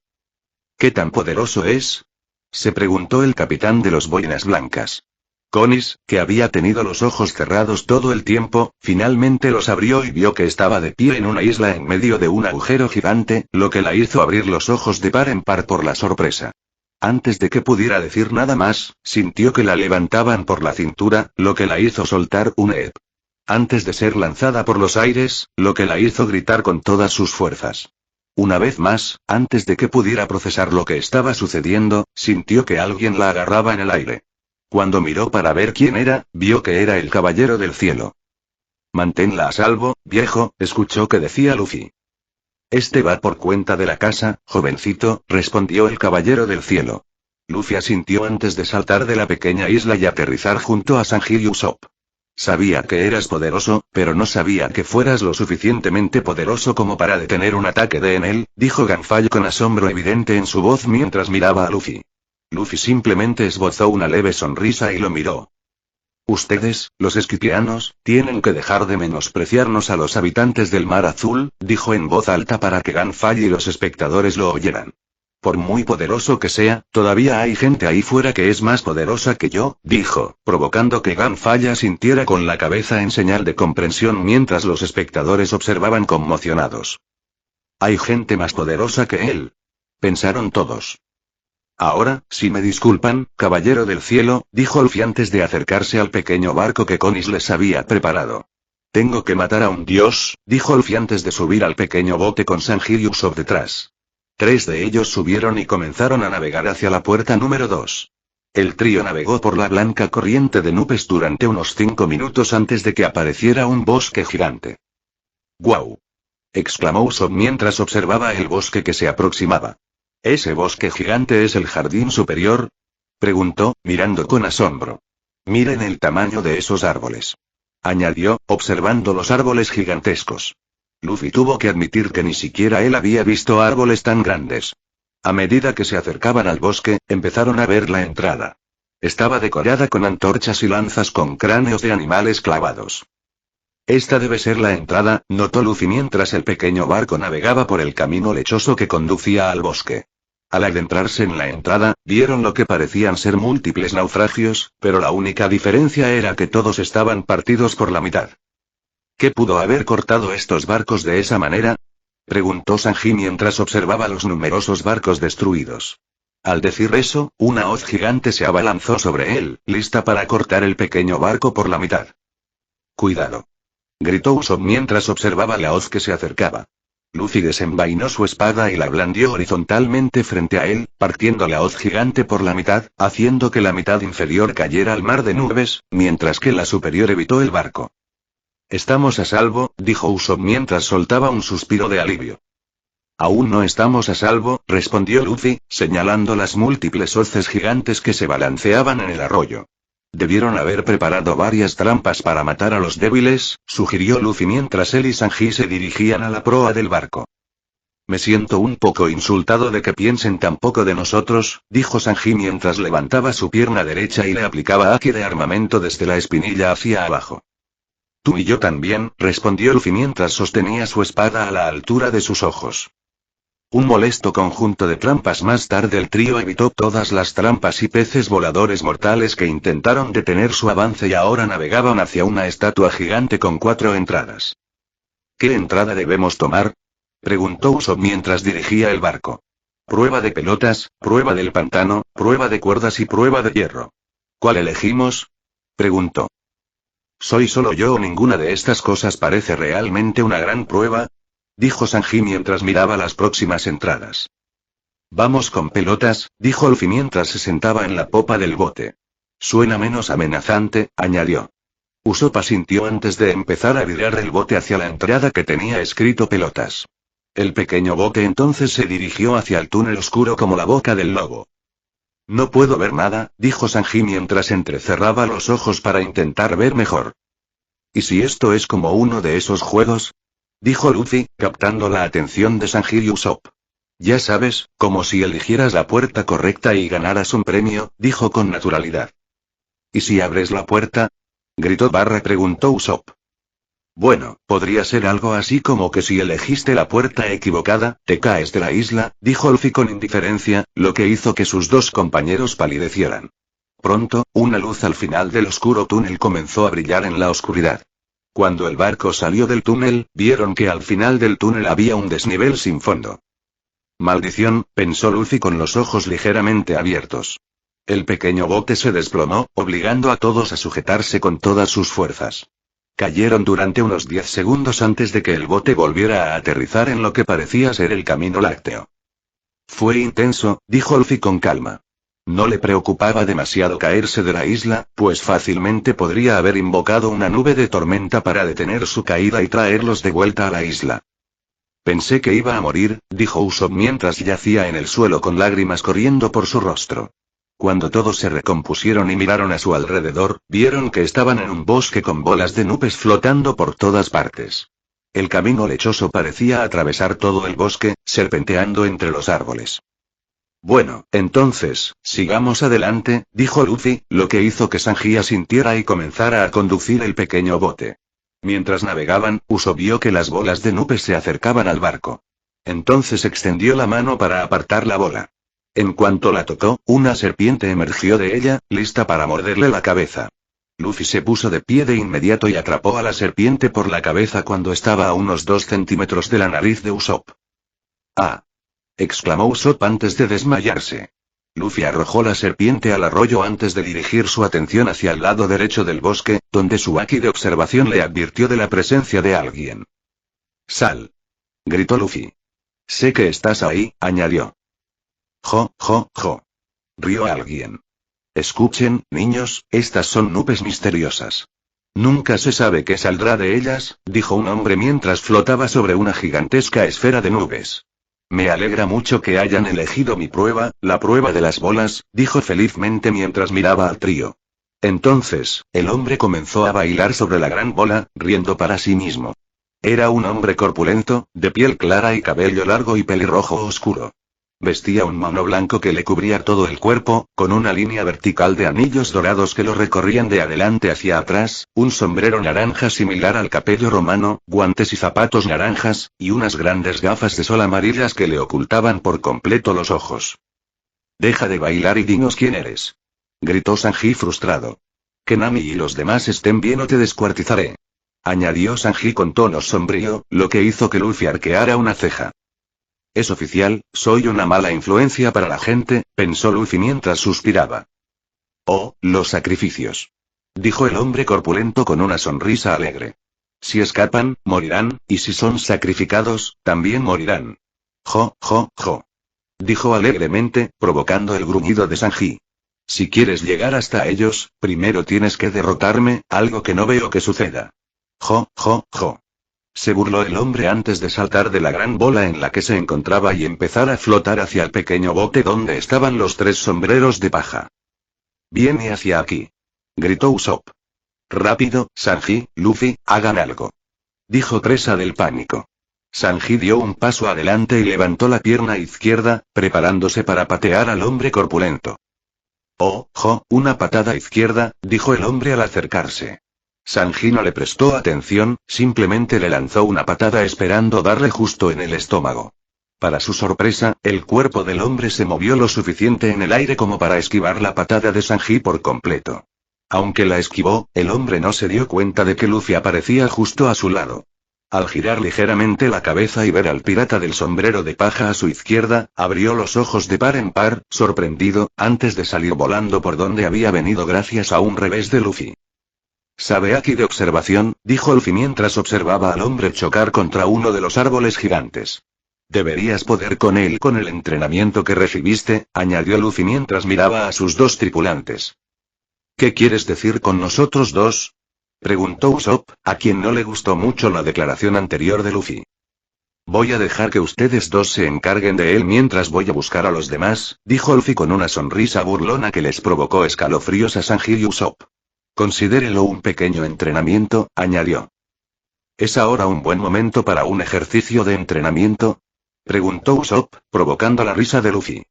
¿Qué tan poderoso es? Se preguntó el capitán de los boinas blancas. Konis, que había tenido los ojos cerrados todo el tiempo, finalmente los abrió y vio que estaba de pie en una isla en medio de un agujero gigante, lo que la hizo abrir los ojos de par en par por la sorpresa. Antes de que pudiera decir nada más, sintió que la levantaban por la cintura, lo que la hizo soltar un ep. Antes de ser lanzada por los aires, lo que la hizo gritar con todas sus fuerzas. Una vez más, antes de que pudiera procesar lo que estaba sucediendo, sintió que alguien la agarraba en el aire. Cuando miró para ver quién era, vio que era el Caballero del Cielo. Manténla a salvo, viejo, escuchó que decía Luffy. Este va por cuenta de la casa, jovencito, respondió el Caballero del Cielo. Luffy asintió antes de saltar de la pequeña isla y aterrizar junto a Sanji y Usopp. Sabía que eras poderoso, pero no sabía que fueras lo suficientemente poderoso como para detener un ataque de Enel, dijo Gunfire con asombro evidente en su voz mientras miraba a Luffy. Luffy simplemente esbozó una leve sonrisa y lo miró. Ustedes, los esquipianos, tienen que dejar de menospreciarnos a los habitantes del Mar Azul, dijo en voz alta para que Gunfire y los espectadores lo oyeran. Por muy poderoso que sea, todavía hay gente ahí fuera que es más poderosa que yo, dijo, provocando que Gunfire sintiera con la cabeza en señal de comprensión mientras los espectadores observaban conmocionados. Hay gente más poderosa que él. Pensaron todos. Ahora, si me disculpan, caballero del cielo, dijo Luffy antes de acercarse al pequeño barco que Konis les había preparado. Tengo que matar a un dios, dijo Luffy antes de subir al pequeño bote con Sanji y Usopp detrás. 3 de ellos subieron y comenzaron a navegar hacia la puerta número 2. El trío navegó por la blanca corriente de nubes durante unos 5 minutos antes de que apareciera un bosque gigante. ¡Guau! Exclamó Usopp mientras observaba el bosque que se aproximaba. ¿Ese bosque gigante es el jardín superior? Preguntó, mirando con asombro. Miren el tamaño de esos árboles. Añadió, observando los árboles gigantescos. Luffy tuvo que admitir que ni siquiera él había visto árboles tan grandes. A medida que se acercaban al bosque, empezaron a ver la entrada. Estaba decorada con antorchas y lanzas con cráneos de animales clavados. Esta debe ser la entrada, notó Luffy mientras el pequeño barco navegaba por el camino lechoso que conducía al bosque. Al adentrarse en la entrada, vieron lo que parecían ser múltiples naufragios, pero la única diferencia era que todos estaban partidos por la mitad. ¿Qué pudo haber cortado estos barcos de esa manera? Preguntó Sanji mientras observaba los numerosos barcos destruidos. Al decir eso, una hoz gigante se abalanzó sobre él, lista para cortar el pequeño barco por la mitad. ¡Cuidado! Gritó Usopp mientras observaba la hoz que se acercaba. Luffy desenvainó su espada y la blandió horizontalmente frente a él, partiendo la hoz gigante por la mitad, haciendo que la mitad inferior cayera al mar de nubes, mientras que la superior evitó el barco. «Estamos a salvo», dijo Usopp mientras soltaba un suspiro de alivio. «Aún no estamos a salvo», respondió Luffy, señalando las múltiples hoces gigantes que se balanceaban en el arroyo. «Debieron haber preparado varias trampas para matar a los débiles», sugirió Luffy mientras él y Sanji se dirigían a la proa del barco. «Me siento un poco insultado de que piensen tan poco de nosotros», dijo Sanji mientras levantaba su pierna derecha y le aplicaba haki de armamento desde la espinilla hacia abajo. «Tú y yo también», respondió Luffy mientras sostenía su espada a la altura de sus ojos. Un molesto conjunto de trampas más tarde el trío evitó todas las trampas y peces voladores mortales que intentaron detener su avance y ahora navegaban hacia una estatua gigante con 4 entradas. «¿Qué entrada debemos tomar?», preguntó Usopp mientras dirigía el barco. «Prueba de pelotas, prueba del pantano, prueba de cuerdas y prueba de hierro. ¿Cuál elegimos?», preguntó. «¿Soy solo yo o ninguna de estas cosas parece realmente una gran prueba?», dijo Sanji mientras miraba las próximas entradas. «Vamos con pelotas», dijo Luffy mientras se sentaba en la popa del bote. «Suena menos amenazante», añadió. Usopp asintió antes de empezar a virar el bote hacia la entrada que tenía escrito pelotas. El pequeño bote entonces se dirigió hacia el túnel oscuro como la boca del lobo. «No puedo ver nada», dijo Sanji mientras entrecerraba los ojos para intentar ver mejor. «¿Y si esto es como uno de esos juegos?», dijo Luffy, captando la atención de Sanji y Usopp. «Ya sabes, como si eligieras la puerta correcta y ganaras un premio», dijo con naturalidad. «¿Y si abres la puerta?», preguntó Usopp. «Bueno, podría ser algo así como que si elegiste la puerta equivocada, te caes de la isla», dijo Luffy con indiferencia, lo que hizo que sus dos compañeros palidecieran. Pronto, una luz al final del oscuro túnel comenzó a brillar en la oscuridad. Cuando el barco salió del túnel, vieron que al final del túnel había un desnivel sin fondo. «Maldición», pensó Luffy con los ojos ligeramente abiertos. El pequeño bote se desplomó, obligando a todos a sujetarse con todas sus fuerzas. Cayeron durante unos 10 segundos antes de que el bote volviera a aterrizar en lo que parecía ser el camino lácteo. «Fue intenso», dijo Luffy con calma. No le preocupaba demasiado caerse de la isla, pues fácilmente podría haber invocado una nube de tormenta para detener su caída y traerlos de vuelta a la isla. «Pensé que iba a morir», dijo Usopp mientras yacía en el suelo con lágrimas corriendo por su rostro. Cuando todos se recompusieron y miraron a su alrededor, vieron que estaban en un bosque con bolas de nubes flotando por todas partes. El camino lechoso parecía atravesar todo el bosque, serpenteando entre los árboles. «Bueno, entonces, sigamos adelante», dijo Luffy, lo que hizo que Sanji asintiera y comenzara a conducir el pequeño bote. Mientras navegaban, Usopp vio que las bolas de nubes se acercaban al barco. Entonces extendió la mano para apartar la bola. En cuanto la tocó, una serpiente emergió de ella, lista para morderle la cabeza. Luffy se puso de pie de inmediato y atrapó a la serpiente por la cabeza cuando estaba a unos 2 centímetros de la nariz de Usopp. «¡Ah!», exclamó Usopp antes de desmayarse. Luffy arrojó la serpiente al arroyo antes de dirigir su atención hacia el lado derecho del bosque, donde su haki de observación le advirtió de la presencia de alguien. «¡Sal!», gritó Luffy. «Sé que estás ahí», añadió. «Jo, jo, jo», rió alguien. «Escuchen, niños, estas son nubes misteriosas. Nunca se sabe qué saldrá de ellas», dijo un hombre mientras flotaba sobre una gigantesca esfera de nubes. «Me alegra mucho que hayan elegido mi prueba, la prueba de las bolas», dijo felizmente mientras miraba al trío. Entonces, el hombre comenzó a bailar sobre la gran bola, riendo para sí mismo. Era un hombre corpulento, de piel clara y cabello largo y pelirrojo oscuro. Vestía un mono blanco que le cubría todo el cuerpo, con una línea vertical de anillos dorados que lo recorrían de adelante hacia atrás, un sombrero naranja similar al capello romano, guantes y zapatos naranjas, y unas grandes gafas de sol amarillas que le ocultaban por completo los ojos. «Deja de bailar y dinos quién eres», gritó Sanji frustrado. «Que Nami y los demás estén bien o te descuartizaré», añadió Sanji con tono sombrío, lo que hizo que Luffy arqueara una ceja. «Es oficial, soy una mala influencia para la gente», pensó Luffy mientras suspiraba. «Oh, los sacrificios», dijo el hombre corpulento con una sonrisa alegre. Si escapan, morirán, y si son sacrificados, también morirán. Jo, jo, jo. Dijo alegremente, provocando el gruñido de Sanji. Si quieres llegar hasta ellos, primero tienes que derrotarme, algo que no veo que suceda. Jo, jo, jo. Se burló el hombre antes de saltar de la gran bola en la que se encontraba y empezar a flotar hacia el pequeño bote donde estaban los 3 sombreros de paja. Viene hacia aquí. Gritó Usopp. Rápido, Sanji, Luffy, hagan algo. Dijo presa del pánico. Sanji dio un paso adelante y levantó la pierna izquierda, preparándose para patear al hombre corpulento. Oh, una patada izquierda, dijo el hombre al acercarse. Sanji no le prestó atención, simplemente le lanzó una patada esperando darle justo en el estómago. Para su sorpresa, el cuerpo del hombre se movió lo suficiente en el aire como para esquivar la patada de Sanji por completo. Aunque la esquivó, el hombre no se dio cuenta de que Luffy aparecía justo a su lado. Al girar ligeramente la cabeza y ver al pirata del sombrero de paja a su izquierda, abrió los ojos de par en par, sorprendido, antes de salir volando por donde había venido gracias a un revés de Luffy. «Sabe aquí de observación», dijo Luffy mientras observaba al hombre chocar contra uno de los árboles gigantes. «Deberías poder con él con el entrenamiento que recibiste», añadió Luffy mientras miraba a sus 2 tripulantes. «¿Qué quieres decir con nosotros 2? Preguntó Usopp, a quien no le gustó mucho la declaración anterior de Luffy. «Voy a dejar que ustedes 2 se encarguen de él mientras voy a buscar a los demás», dijo Luffy con una sonrisa burlona que les provocó escalofríos a Sanji y Usopp. «Considérelo un pequeño entrenamiento», añadió. «¿Es ahora un buen momento para un ejercicio de entrenamiento?», preguntó Usopp, provocando la risa de Luffy.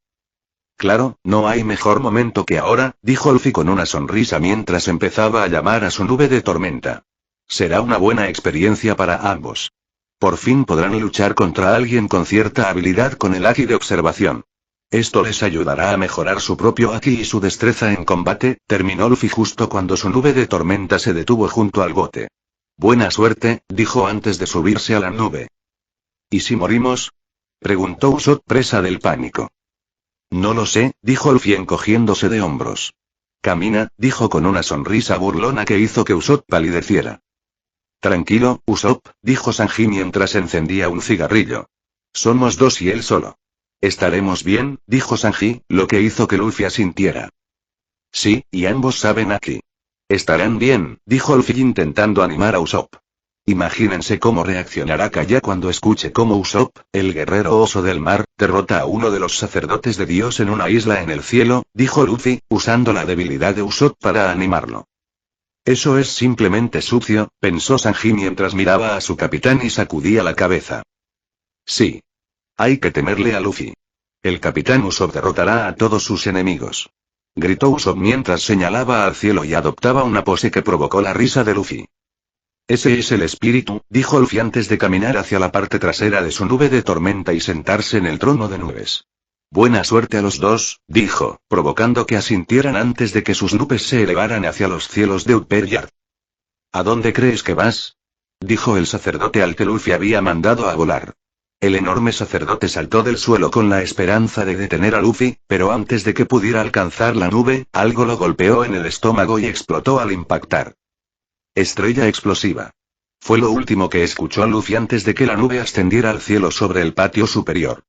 «Claro, no hay mejor momento que ahora», dijo Luffy con una sonrisa mientras empezaba a llamar a su nube de tormenta. «Será una buena experiencia para ambos. Por fin podrán luchar contra alguien con cierta habilidad con el haki de observación. Esto les ayudará a mejorar su propio haki y su destreza en combate», terminó Luffy justo cuando su nube de tormenta se detuvo junto al bote. «Buena suerte», dijo antes de subirse a la nube. «¿Y si morimos?», preguntó Usopp presa del pánico. «No lo sé», dijo Luffy encogiéndose de hombros. «Camina», dijo con una sonrisa burlona que hizo que Usopp palideciera. «Tranquilo, Usopp», dijo Sanji mientras encendía un cigarrillo. «Somos 2 y él solo. Estaremos bien», dijo Sanji, lo que hizo que Luffy asintiera. «Sí, y ambos saben aquí. Estarán bien», dijo Luffy intentando animar a Usopp. Imagínense cómo reaccionará Kaya cuando escuche cómo Usopp, el guerrero oso del mar, derrota a uno de los sacerdotes de Dios en una isla en el cielo, dijo Luffy, usando la debilidad de Usopp para animarlo. «Eso es simplemente sucio», pensó Sanji mientras miraba a su capitán y sacudía la cabeza. «Sí. Hay que temerle a Luffy. El capitán Usopp derrotará a todos sus enemigos», gritó Usopp mientras señalaba al cielo y adoptaba una pose que provocó la risa de Luffy. «Ese es el espíritu», dijo Luffy antes de caminar hacia la parte trasera de su nube de tormenta y sentarse en el trono de nubes. «Buena suerte a los 2», dijo, provocando que asintieran antes de que sus nubes se elevaran hacia los cielos de Upper Yard. «¿A dónde crees que vas?», dijo el sacerdote al que Luffy había mandado a volar. El enorme sacerdote saltó del suelo con la esperanza de detener a Luffy, pero antes de que pudiera alcanzar la nube, algo lo golpeó en el estómago y explotó al impactar. Estrella explosiva. Fue lo último que escuchó Luffy antes de que la nube ascendiera al cielo sobre el patio superior.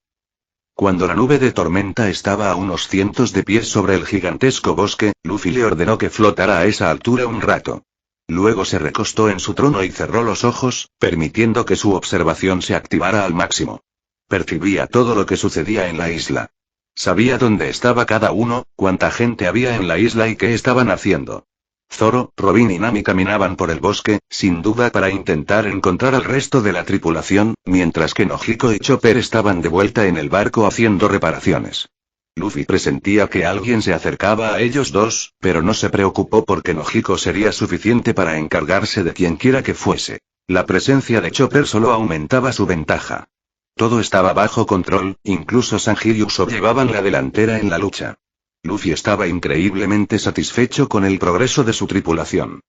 Cuando la nube de tormenta estaba a unos cientos de pies sobre el gigantesco bosque, Luffy le ordenó que flotara a esa altura un rato. Luego se recostó en su trono y cerró los ojos, permitiendo que su observación se activara al máximo. Percibía todo lo que sucedía en la isla. Sabía dónde estaba cada uno, cuánta gente había en la isla y qué estaban haciendo. Zoro, Robin y Nami caminaban por el bosque, sin duda para intentar encontrar al resto de la tripulación, mientras que Nojiko y Chopper estaban de vuelta en el barco haciendo reparaciones. Luffy presentía que alguien se acercaba a ellos 2, pero no se preocupó porque Nojiko sería suficiente para encargarse de quienquiera que fuese. La presencia de Chopper solo aumentaba su ventaja. Todo estaba bajo control, incluso Sanji y Usopp llevaban la delantera en la lucha. Luffy estaba increíblemente satisfecho con el progreso de su tripulación.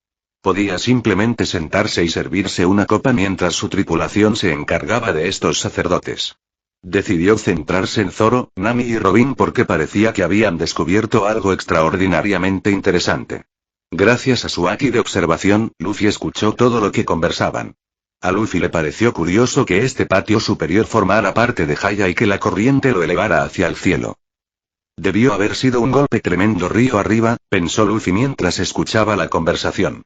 Podía simplemente sentarse y servirse una copa mientras su tripulación se encargaba de estos sacerdotes. Decidió centrarse en Zoro, Nami y Robin porque parecía que habían descubierto algo extraordinariamente interesante. Gracias a su haki de observación, Luffy escuchó todo lo que conversaban. A Luffy le pareció curioso que este patio superior formara parte de Haya y que la corriente lo elevara hacia el cielo. Debió haber sido un golpe tremendo río arriba, pensó Luffy mientras escuchaba la conversación.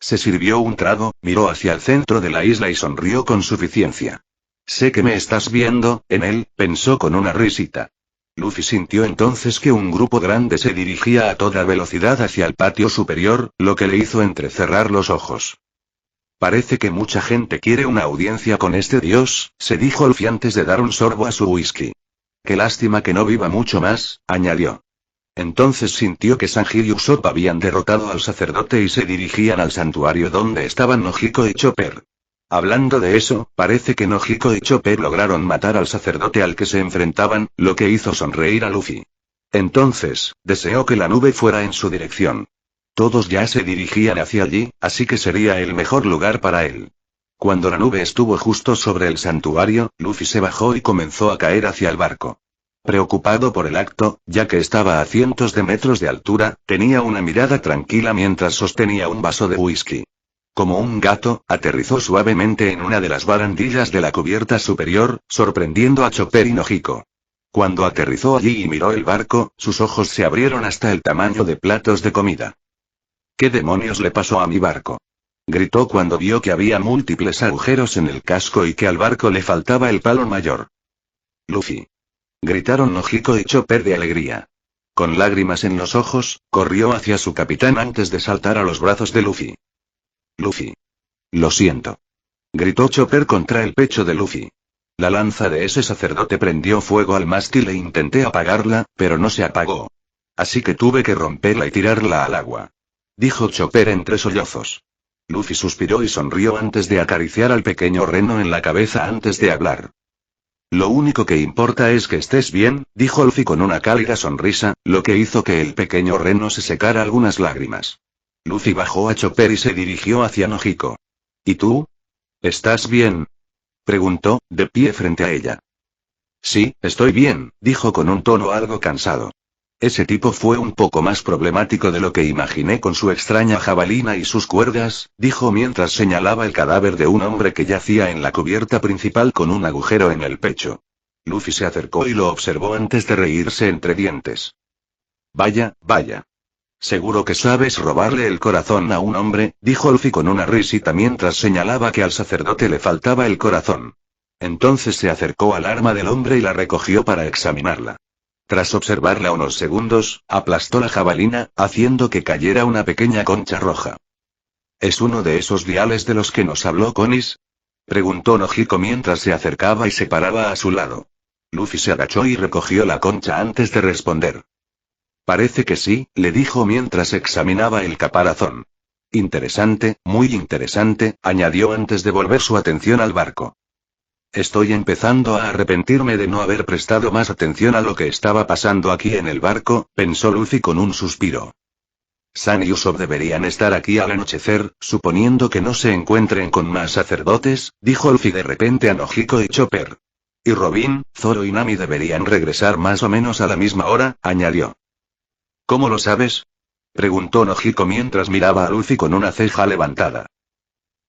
Se sirvió un trago, miró hacia el centro de la isla y sonrió con suficiencia. Sé que me estás viendo, en él, pensó con una risita. Luffy sintió entonces que un grupo grande se dirigía a toda velocidad hacia el patio superior, lo que le hizo entrecerrar los ojos. Parece que mucha gente quiere una audiencia con este dios, se dijo Luffy antes de dar un sorbo a su whisky. Qué lástima que no viva mucho más, añadió. Entonces sintió que Sanji y Usopp habían derrotado al sacerdote y se dirigían al santuario donde estaban Nojiko y Chopper. Hablando de eso, parece que Nojiko y Chopper lograron matar al sacerdote al que se enfrentaban, lo que hizo sonreír a Luffy. Entonces, deseó que la nube fuera en su dirección. Todos ya se dirigían hacia allí, así que sería el mejor lugar para él. Cuando la nube estuvo justo sobre el santuario, Luffy se bajó y comenzó a caer hacia el barco. Preocupado por el acto, ya que estaba a cientos de metros de altura, tenía una mirada tranquila mientras sostenía un vaso de whisky. Como un gato, aterrizó suavemente en una de las barandillas de la cubierta superior, sorprendiendo a Chopper y Nojiko. Cuando aterrizó allí y miró el barco, sus ojos se abrieron hasta el tamaño de platos de comida. ¿Qué demonios le pasó a mi barco? Gritó cuando vio que había múltiples agujeros en el casco y que al barco le faltaba el palo mayor. Luffy. Gritaron Nojiko y Chopper de alegría. Con lágrimas en los ojos, corrió hacia su capitán antes de saltar a los brazos de Luffy. Luffy. Lo siento. Gritó Chopper contra el pecho de Luffy. La lanza de ese sacerdote prendió fuego al mástil e intenté apagarla, pero no se apagó. Así que tuve que romperla y tirarla al agua. Dijo Chopper entre sollozos. Luffy suspiró y sonrió antes de acariciar al pequeño reno en la cabeza antes de hablar. Lo único que importa es que estés bien, dijo Luffy con una cálida sonrisa, lo que hizo que el pequeño reno se secara algunas lágrimas. Luffy bajó a Chopper y se dirigió hacia Nojiko. ¿Y tú? ¿Estás bien? Preguntó, de pie frente a ella. Sí, estoy bien, dijo con un tono algo cansado. Ese tipo fue un poco más problemático de lo que imaginé con su extraña jabalina y sus cuerdas, dijo mientras señalaba el cadáver de un hombre que yacía en la cubierta principal con un agujero en el pecho. Luffy se acercó y lo observó antes de reírse entre dientes. Vaya, vaya. Seguro que sabes robarle el corazón a un hombre, dijo Luffy con una risita mientras señalaba que al sacerdote le faltaba el corazón. Entonces se acercó al arma del hombre y la recogió para examinarla. Tras observarla unos segundos, aplastó la jabalina, haciendo que cayera una pequeña concha roja. ¿Es uno de esos viales de los que nos habló Konis? Preguntó Nojiko mientras se acercaba y se paraba a su lado. Luffy se agachó y recogió la concha antes de responder. Parece que sí, le dijo mientras examinaba el caparazón. Interesante, muy interesante, añadió antes de volver su atención al barco. Estoy empezando a arrepentirme de no haber prestado más atención a lo que estaba pasando aquí en el barco, pensó Luffy con un suspiro. San y Usopp deberían estar aquí al anochecer, suponiendo que no se encuentren con más sacerdotes, dijo Luffy de repente a Nojiko y Chopper. Y Robin, Zoro y Nami deberían regresar más o menos a la misma hora, añadió. ¿Cómo lo sabes? Preguntó Nojiko mientras miraba a Luffy con una ceja levantada.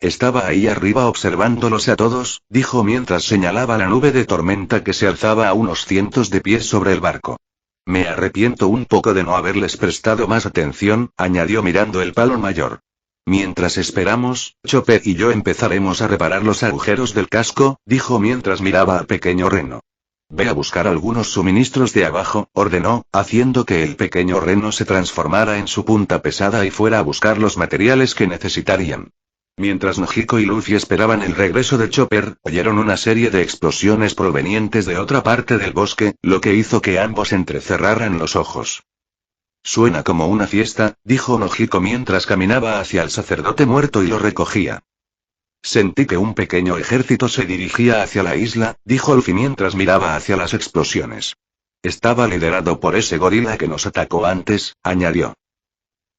Estaba ahí arriba observándolos a todos, dijo mientras señalaba la nube de tormenta que se alzaba a unos cientos de pies sobre el barco. Me arrepiento un poco de no haberles prestado más atención, añadió mirando el palo mayor. Mientras esperamos, Chopper y yo empezaremos a reparar los agujeros del casco, dijo mientras miraba al pequeño reno. Ve a buscar algunos suministros de abajo, ordenó, haciendo que el pequeño reno se transformara en su punta pesada y fuera a buscar los materiales que necesitarían. Mientras Nojiko y Luffy esperaban el regreso de Chopper, oyeron una serie de explosiones provenientes de otra parte del bosque, lo que hizo que ambos entrecerraran los ojos. Suena como una fiesta, dijo Nojiko mientras caminaba hacia el sacerdote muerto y lo recogía. Sentí que un pequeño ejército se dirigía hacia la isla, dijo Luffy mientras miraba hacia las explosiones. Estaba liderado por ese gorila que nos atacó antes, añadió.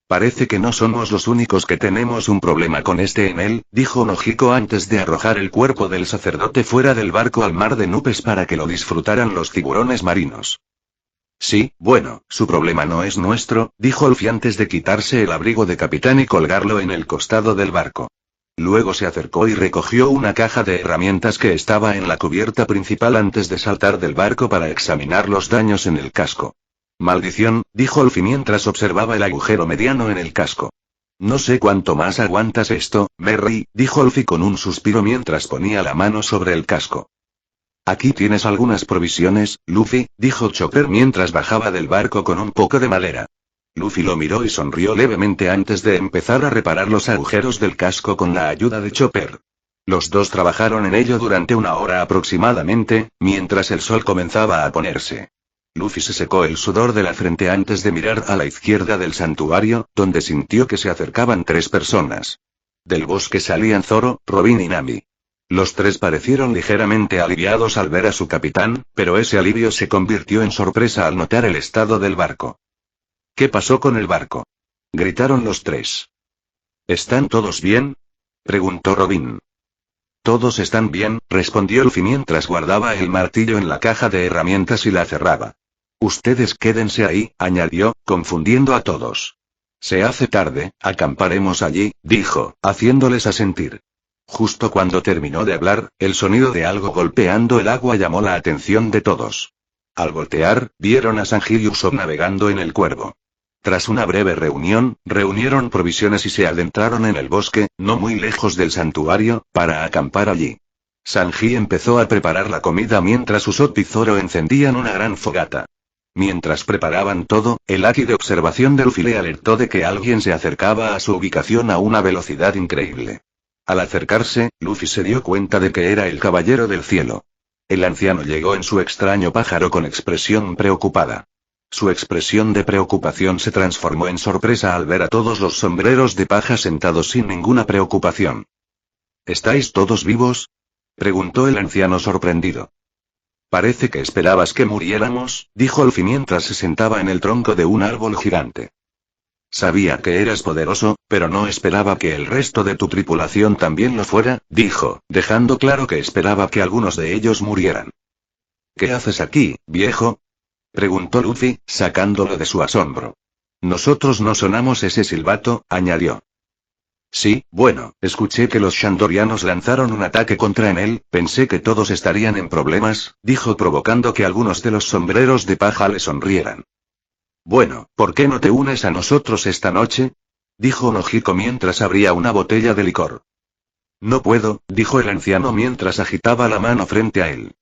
Parece que no somos los únicos que tenemos un problema con este Enel, dijo Nojiko antes de arrojar el cuerpo del sacerdote fuera del barco al mar de nubes para que lo disfrutaran los tiburones marinos. Sí, bueno, su problema no es nuestro, dijo Luffy antes de quitarse el abrigo de capitán y colgarlo en el costado del barco. Luego se acercó y recogió una caja de herramientas que estaba en la cubierta principal antes de saltar del barco para examinar los daños en el casco. Maldición, dijo Luffy mientras observaba el agujero mediano en el casco. No sé cuánto más aguantas esto, Merry, dijo Luffy con un suspiro mientras ponía la mano sobre el casco. Aquí tienes algunas provisiones, Luffy, dijo Chopper mientras bajaba del barco con un poco de madera. Luffy lo miró y sonrió levemente antes de empezar a reparar los agujeros del casco con la ayuda de Chopper. Los dos trabajaron en ello durante 1 hora aproximadamente, mientras el sol comenzaba a ponerse. Luffy se secó el sudor de la frente antes de mirar a la izquierda del santuario, donde sintió que se acercaban 3 personas. Del bosque salían Zoro, Robin y Nami. Los 3 parecieron ligeramente aliviados al ver a su capitán, pero ese alivio se convirtió en sorpresa al notar el estado del barco. ¿Qué pasó con el barco? Gritaron los 3. ¿Están todos bien? Preguntó Robin. Todos están bien, respondió Luffy mientras guardaba el martillo en la caja de herramientas y la cerraba. Ustedes quédense ahí, añadió, confundiendo a todos. Se hace tarde, acamparemos allí, dijo, haciéndoles asentir. Justo cuando terminó de hablar, el sonido de algo golpeando el agua llamó la atención de todos. Al voltear, vieron a Sanji y Usopp navegando en el Cuervo. Tras una breve reunión, reunieron provisiones y se adentraron en el bosque, no muy lejos del santuario, para acampar allí. Sanji empezó a preparar la comida mientras Usopp y Zoro encendían una gran fogata. Mientras preparaban todo, el haki de observación de Luffy le alertó de que alguien se acercaba a su ubicación a una velocidad increíble. Al acercarse, Luffy se dio cuenta de que era el Caballero del Cielo. El anciano llegó en su extraño pájaro con expresión preocupada. Su expresión de preocupación se transformó en sorpresa al ver a todos los sombreros de paja sentados sin ninguna preocupación. ¿Estáis todos vivos?, preguntó el anciano sorprendido. Parece que esperabas que muriéramos, dijo Luffy mientras se sentaba en el tronco de un árbol gigante. Sabía que eras poderoso, pero no esperaba que el resto de tu tripulación también lo fuera, dijo, dejando claro que esperaba que algunos de ellos murieran. ¿Qué haces aquí, viejo?, preguntó Luffy, sacándolo de su asombro. Nosotros no sonamos ese silbato, añadió. Sí, bueno, escuché que los Shandorianos lanzaron un ataque contra él, pensé que todos estarían en problemas, dijo provocando que algunos de los sombreros de paja le sonrieran. Bueno, ¿por qué no te unes a nosotros esta noche?, dijo Nojiko mientras abría una botella de licor. No puedo, dijo el anciano mientras agitaba la mano frente a él.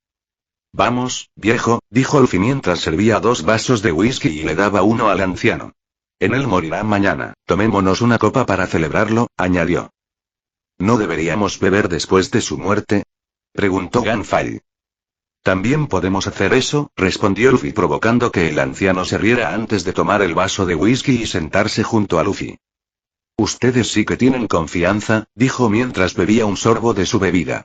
Vamos, viejo, dijo Luffy mientras servía 2 vasos de whisky y le daba uno al anciano. Él morirá mañana, tomémonos una copa para celebrarlo, añadió. ¿No deberíamos beber después de su muerte?, preguntó Gunfire. También podemos hacer eso, respondió Luffy provocando que el anciano se riera antes de tomar el vaso de whisky y sentarse junto a Luffy. Ustedes sí que tienen confianza, dijo mientras bebía un sorbo de su bebida.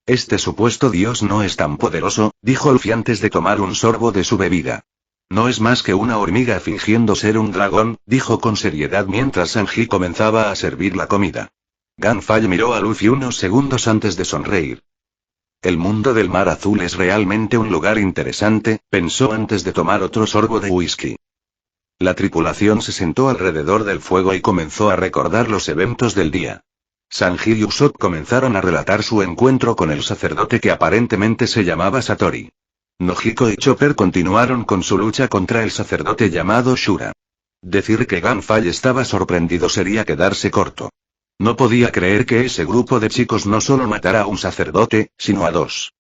Este supuesto dios no es tan poderoso, dijo Luffy antes de tomar un sorbo de su bebida. No es más que una hormiga fingiendo ser un dragón, dijo con seriedad mientras Sanji comenzaba a servir la comida. Gunfire miró a Luffy unos segundos antes de sonreír. El mundo del mar azul es realmente un lugar interesante, pensó antes de tomar otro sorbo de whisky. La tripulación se sentó alrededor del fuego y comenzó a recordar los eventos del día. Sanji y Usopp comenzaron a relatar su encuentro con el sacerdote que aparentemente se llamaba Satori. Nojiko y Chopper continuaron con su lucha contra el sacerdote llamado Shura. Decir que Gunfire estaba sorprendido sería quedarse corto. No podía creer que ese grupo de chicos no solo matara a un sacerdote, sino a 2.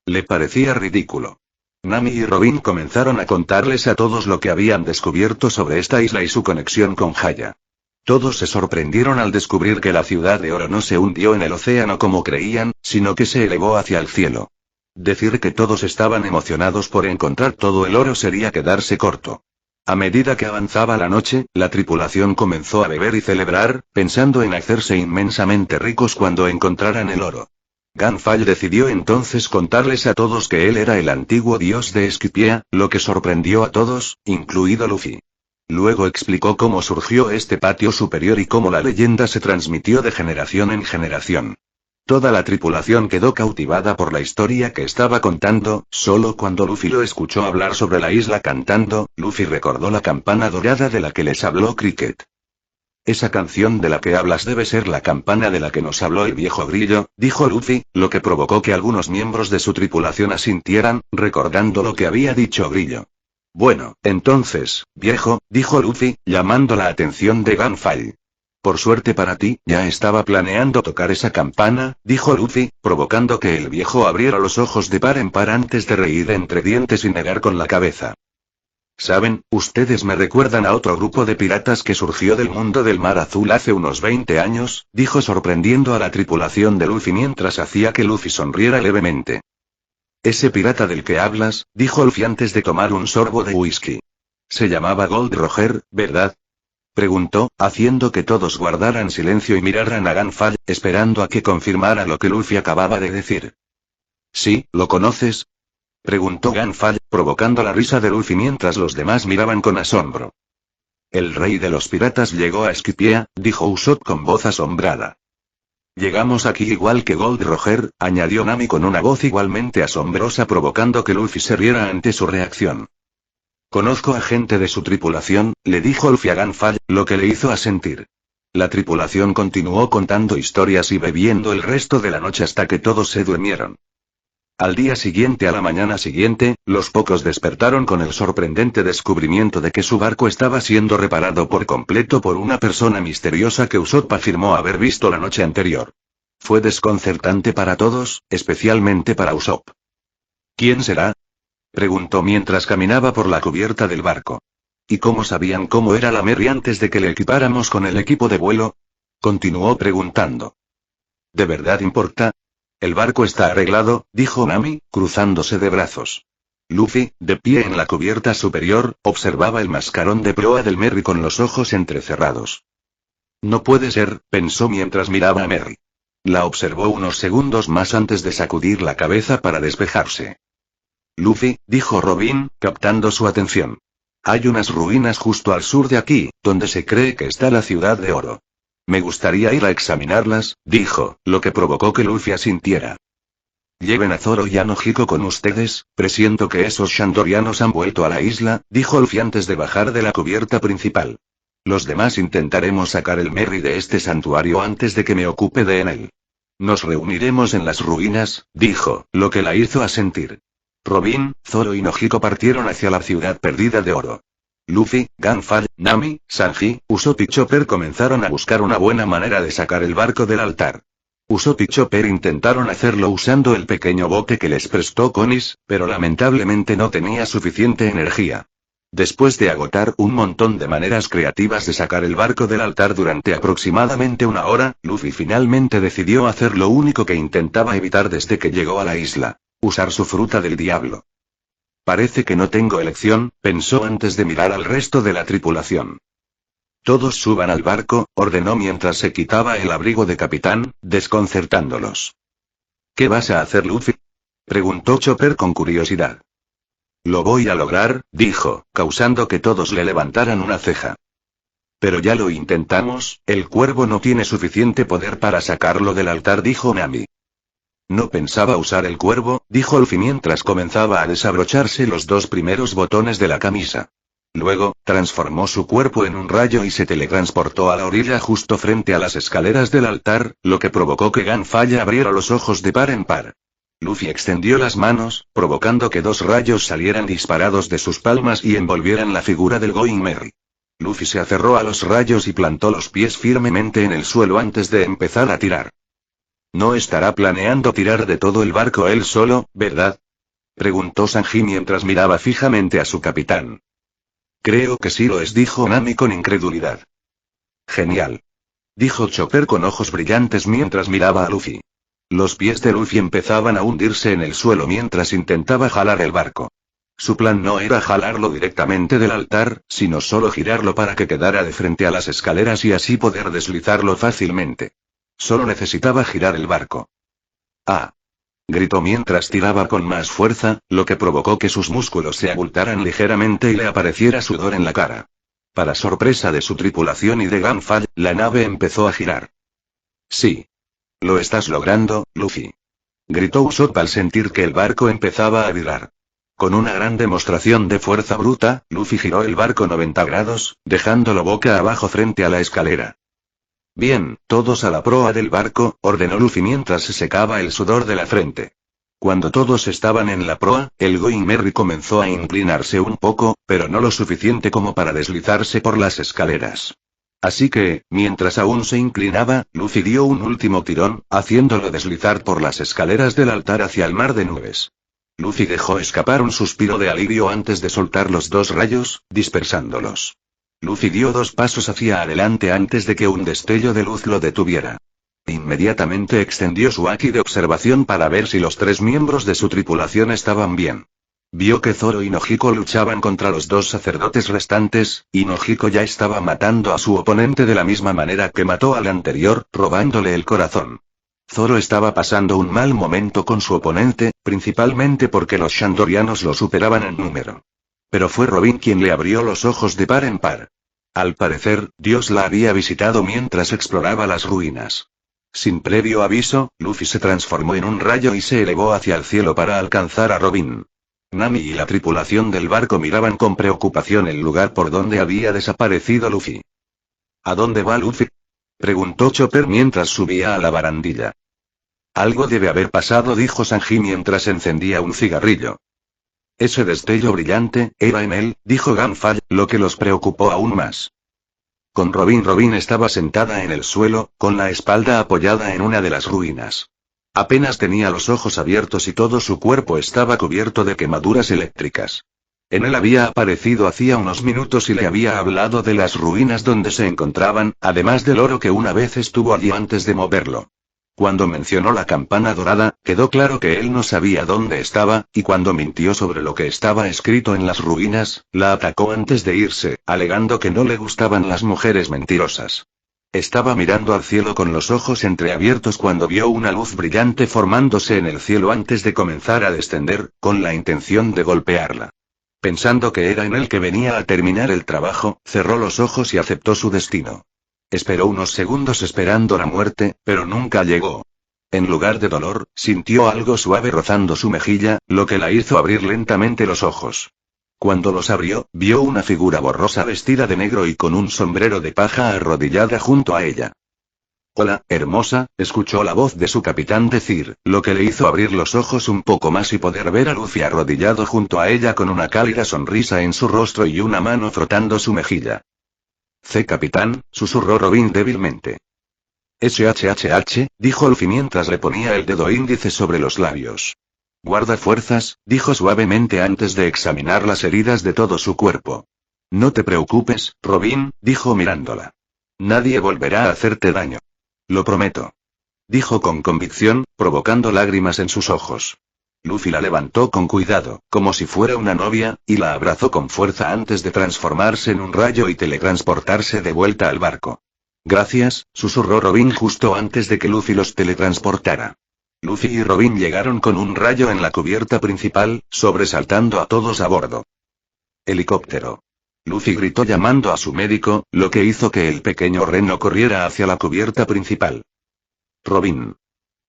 Le parecía ridículo. Nami y Robin comenzaron a contarles a todos lo que habían descubierto sobre esta isla y su conexión con Haya. Todos se sorprendieron al descubrir que la ciudad de oro no se hundió en el océano como creían, sino que se elevó hacia el cielo. Decir que todos estaban emocionados por encontrar todo el oro sería quedarse corto. A medida que avanzaba la noche, la tripulación comenzó a beber y celebrar, pensando en hacerse inmensamente ricos cuando encontraran el oro. Gunfire decidió entonces contarles a todos que él era el antiguo dios de Esquipia, lo que sorprendió a todos, incluido Luffy. Luego explicó cómo surgió este patio superior y cómo la leyenda se transmitió de generación en generación. Toda la tripulación quedó cautivada por la historia que estaba contando, solo cuando Luffy lo escuchó hablar sobre la isla cantando, Luffy recordó la campana dorada de la que les habló Cricket. Esa canción de la que hablas debe ser la campana de la que nos habló el viejo Grillo, dijo Luffy, lo que provocó que algunos miembros de su tripulación asintieran, recordando lo que había dicho Grillo. Bueno, entonces, viejo, dijo Luffy, llamando la atención de Gunfire. Por suerte para ti, ya estaba planeando tocar esa campana, dijo Luffy, provocando que el viejo abriera los ojos de par en par antes de reír entre dientes y negar con la cabeza. Saben, ustedes me recuerdan a otro grupo de piratas que surgió del mundo del mar azul hace unos 20 años, dijo sorprendiendo a la tripulación de Luffy mientras hacía que Luffy sonriera levemente. Ese pirata del que hablas, dijo Luffy antes de tomar un sorbo de whisky. Se llamaba Gold Roger, ¿verdad? Preguntó, haciendo que todos guardaran silencio y miraran a Gunfire, esperando a que confirmara lo que Luffy acababa de decir. ¿Sí, lo conoces? Preguntó Gunfire, provocando la risa de Luffy mientras los demás miraban con asombro. El rey de los piratas llegó a Skypiea, dijo Usopp con voz asombrada. Llegamos aquí igual que Gold Roger, añadió Nami con una voz igualmente asombrosa provocando que Luffy se riera ante su reacción. Conozco a gente de su tripulación, le dijo Luffy a Gunfire, lo que le hizo asentir. La tripulación continuó contando historias y bebiendo el resto de la noche hasta que todos se durmieron. Al día siguiente, a la mañana siguiente, los pocos despertaron con el sorprendente descubrimiento de que su barco estaba siendo reparado por completo por una persona misteriosa que Usopp afirmó haber visto la noche anterior. Fue desconcertante para todos, especialmente para Usopp. ¿Quién será?, preguntó mientras caminaba por la cubierta del barco. ¿Y cómo sabían cómo era la Merry antes de que le equipáramos con el equipo de vuelo?, continuó preguntando. ¿De verdad importa? El barco está arreglado, dijo Nami, cruzándose de brazos. Luffy, de pie en la cubierta superior, observaba el mascarón de proa del Merry con los ojos entrecerrados. No puede ser, pensó mientras miraba a Merry. La observó unos segundos más antes de sacudir la cabeza para despejarse. Luffy, dijo Robin, captando su atención. Hay unas ruinas justo al sur de aquí, donde se cree que está la ciudad de oro. Me gustaría ir a examinarlas, dijo, lo que provocó que Luffy asintiera. Lleven a Zoro y a Nojiko con ustedes, presiento que esos shandorianos han vuelto a la isla, dijo Luffy antes de bajar de la cubierta principal. Los demás intentaremos sacar el Merry de este santuario antes de que me ocupe de en él. Nos reuniremos en las ruinas, dijo, lo que la hizo asentir. Robin, Zoro y Nojiko partieron hacia la ciudad perdida de oro. Luffy, Gunfire, Nami, Sanji, Usopp y Chopper comenzaron a buscar una buena manera de sacar el barco del altar. Usopp y Chopper intentaron hacerlo usando el pequeño bote que les prestó Konis, pero lamentablemente no tenía suficiente energía. Después de agotar un montón de maneras creativas de sacar el barco del altar durante aproximadamente una hora, Luffy finalmente decidió hacer lo único que intentaba evitar desde que llegó a la isla: usar su fruta del diablo. Parece que no tengo elección, pensó antes de mirar al resto de la tripulación. Todos suban al barco, ordenó mientras se quitaba el abrigo de capitán, desconcertándolos. ¿Qué vas a hacer, Luffy?, preguntó Chopper con curiosidad. Lo voy a lograr, dijo, causando que todos le levantaran una ceja. Pero ya lo intentamos, el cuervo no tiene suficiente poder para sacarlo del altar, dijo Nami. No pensaba usar el cuervo, dijo Luffy mientras comenzaba a desabrocharse los dos primeros botones de la camisa. Luego, transformó su cuerpo en un rayo y se teletransportó a la orilla justo frente a las escaleras del altar, lo que provocó que Gunfire abriera los ojos de par en par. Luffy extendió las manos, provocando que dos rayos salieran disparados de sus palmas y envolvieran la figura del Going Merry. Luffy se aferró a los rayos y plantó los pies firmemente en el suelo antes de empezar a tirar. No estará planeando tirar de todo el barco él solo, ¿verdad?, preguntó Sanji mientras miraba fijamente a su capitán. Creo que sí lo es, dijo Nami con incredulidad. Genial, dijo Chopper con ojos brillantes mientras miraba a Luffy. Los pies de Luffy empezaban a hundirse en el suelo mientras intentaba jalar el barco. Su plan no era jalarlo directamente del altar, sino solo girarlo para que quedara de frente a las escaleras y así poder deslizarlo fácilmente. Solo necesitaba girar el barco. ¡Ah!, gritó mientras tiraba con más fuerza, lo que provocó que sus músculos se abultaran ligeramente y le apareciera sudor en la cara. Para sorpresa de su tripulación y de Gunfire, la nave empezó a girar. Sí. Lo estás logrando, Luffy. Gritó Usopp al sentir que el barco empezaba a virar. Con una gran demostración de fuerza bruta, Luffy giró el barco 90 grados, dejándolo boca abajo frente a la escalera. Bien, todos a la proa del barco, ordenó Luffy mientras se secaba el sudor de la frente. Cuando todos estaban en la proa, el Going Merry comenzó a inclinarse un poco, pero no lo suficiente como para deslizarse por las escaleras. Así que, mientras aún se inclinaba, Luffy dio un último tirón, haciéndolo deslizar por las escaleras del altar hacia el mar de nubes. Luffy dejó escapar un suspiro de alivio antes de soltar los 2 rayos, dispersándolos. Luffy dio 2 pasos hacia adelante antes de que un destello de luz lo detuviera. Inmediatamente extendió su haki de observación para ver si los 3 miembros de su tripulación estaban bien. Vio que Zoro y Nojiko luchaban contra los 2 sacerdotes restantes, y Nojiko ya estaba matando a su oponente de la misma manera que mató al anterior, robándole el corazón. Zoro estaba pasando un mal momento con su oponente, principalmente porque los Shandorianos lo superaban en número. Pero fue Robin quien le abrió los ojos de par en par. Al parecer, Dios la había visitado mientras exploraba las ruinas. Sin previo aviso, Luffy se transformó en un rayo y se elevó hacia el cielo para alcanzar a Robin. Nami y la tripulación del barco miraban con preocupación el lugar por donde había desaparecido Luffy. ¿A dónde va Luffy?, preguntó Chopper mientras subía a la barandilla. Algo debe haber pasado, dijo Sanji mientras encendía un cigarrillo. Ese destello brillante, era en él, dijo Gunfall, lo que los preocupó aún más. Con Robin estaba sentada en el suelo, con la espalda apoyada en una de las ruinas. Apenas tenía los ojos abiertos y todo su cuerpo estaba cubierto de quemaduras eléctricas. En él había aparecido hacía unos minutos y le había hablado de las ruinas donde se encontraban, además del oro que una vez estuvo allí antes de moverlo. Cuando mencionó la campana dorada, quedó claro que él no sabía dónde estaba, y cuando mintió sobre lo que estaba escrito en las ruinas, la atacó antes de irse, alegando que no le gustaban las mujeres mentirosas. Estaba mirando al cielo con los ojos entreabiertos cuando vio una luz brillante formándose en el cielo antes de comenzar a descender, con la intención de golpearla. Pensando que era en él que venía a terminar el trabajo, cerró los ojos y aceptó su destino. Esperó unos segundos esperando la muerte, pero nunca llegó. En lugar de dolor, sintió algo suave rozando su mejilla, lo que la hizo abrir lentamente los ojos. Cuando los abrió, vio una figura borrosa vestida de negro y con un sombrero de paja arrodillada junto a ella. «Hola, hermosa», escuchó la voz de su capitán decir, lo que le hizo abrir los ojos un poco más y poder ver a Luffy arrodillado junto a ella con una cálida sonrisa en su rostro y una mano frotando su mejilla. «Capitán», susurró Robin débilmente. «SHHH», dijo Luffy mientras le ponía el dedo índice sobre los labios. «Guarda fuerzas», dijo suavemente antes de examinar las heridas de todo su cuerpo. «No te preocupes, Robin», dijo mirándola. «Nadie volverá a hacerte daño. Lo prometo», dijo con convicción, provocando lágrimas en sus ojos. Luffy la levantó con cuidado, como si fuera una novia, y la abrazó con fuerza antes de transformarse en un rayo y teletransportarse de vuelta al barco. «Gracias», susurró Robin justo antes de que Luffy los teletransportara. Luffy y Robin llegaron con un rayo en la cubierta principal, sobresaltando a todos a bordo. «Helicóptero». Luffy gritó llamando a su médico, lo que hizo que el pequeño reno corriera hacia la cubierta principal. «Robin»,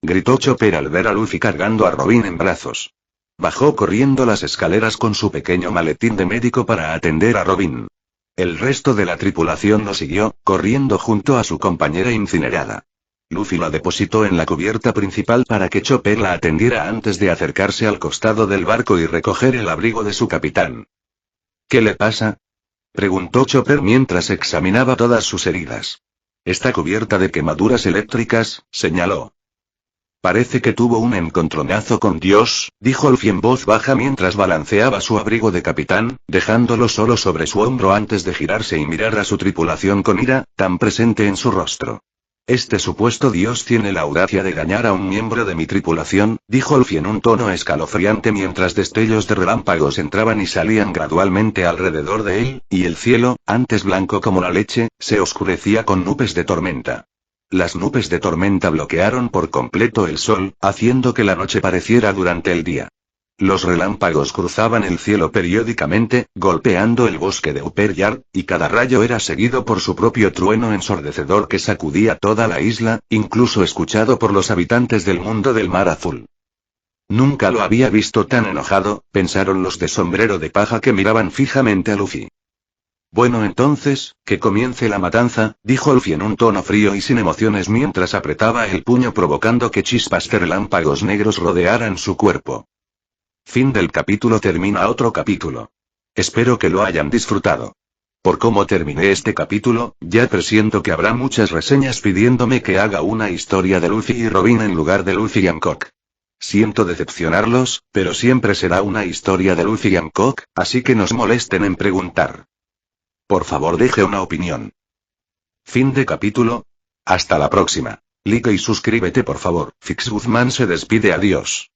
gritó Chopper al ver a Luffy cargando a Robin en brazos. Bajó corriendo las escaleras con su pequeño maletín de médico para atender a Robin. El resto de la tripulación lo siguió, corriendo junto a su compañera incinerada. Luffy la depositó en la cubierta principal para que Chopper la atendiera antes de acercarse al costado del barco y recoger el abrigo de su capitán. «¿Qué le pasa?», preguntó Chopper mientras examinaba todas sus heridas. «Está cubierta de quemaduras eléctricas», señaló. «Parece que tuvo un encontronazo con Dios», dijo Luffy en voz baja mientras balanceaba su abrigo de capitán, dejándolo solo sobre su hombro antes de girarse y mirar a su tripulación con ira, tan presente en su rostro. «Este supuesto Dios tiene la audacia de dañar a un miembro de mi tripulación», dijo Luffy en un tono escalofriante mientras destellos de relámpagos entraban y salían gradualmente alrededor de él, y el cielo, antes blanco como la leche, se oscurecía con nubes de tormenta. Las nubes de tormenta bloquearon por completo el sol, haciendo que la noche pareciera durante el día. Los relámpagos cruzaban el cielo periódicamente, golpeando el bosque de Upper Yard, y cada rayo era seguido por su propio trueno ensordecedor que sacudía toda la isla, incluso escuchado por los habitantes del mundo del mar azul. Nunca lo había visto tan enojado, pensaron los de sombrero de paja que miraban fijamente a Luffy. Bueno entonces, que comience la matanza, dijo Luffy en un tono frío y sin emociones mientras apretaba el puño provocando que chispas de relámpagos negros rodearan su cuerpo. Fin del capítulo. Termina otro capítulo. Espero que lo hayan disfrutado. Por cómo terminé este capítulo, ya presiento que habrá muchas reseñas pidiéndome que haga una historia de Luffy y Robin en lugar de Luffy y Hancock. Siento decepcionarlos, pero siempre será una historia de Luffy y Hancock, así que no se molesten en preguntar. Por favor deje una opinión. Fin de capítulo. Hasta la próxima. Like y suscríbete por favor. Fix Guzmán se despide. Adiós.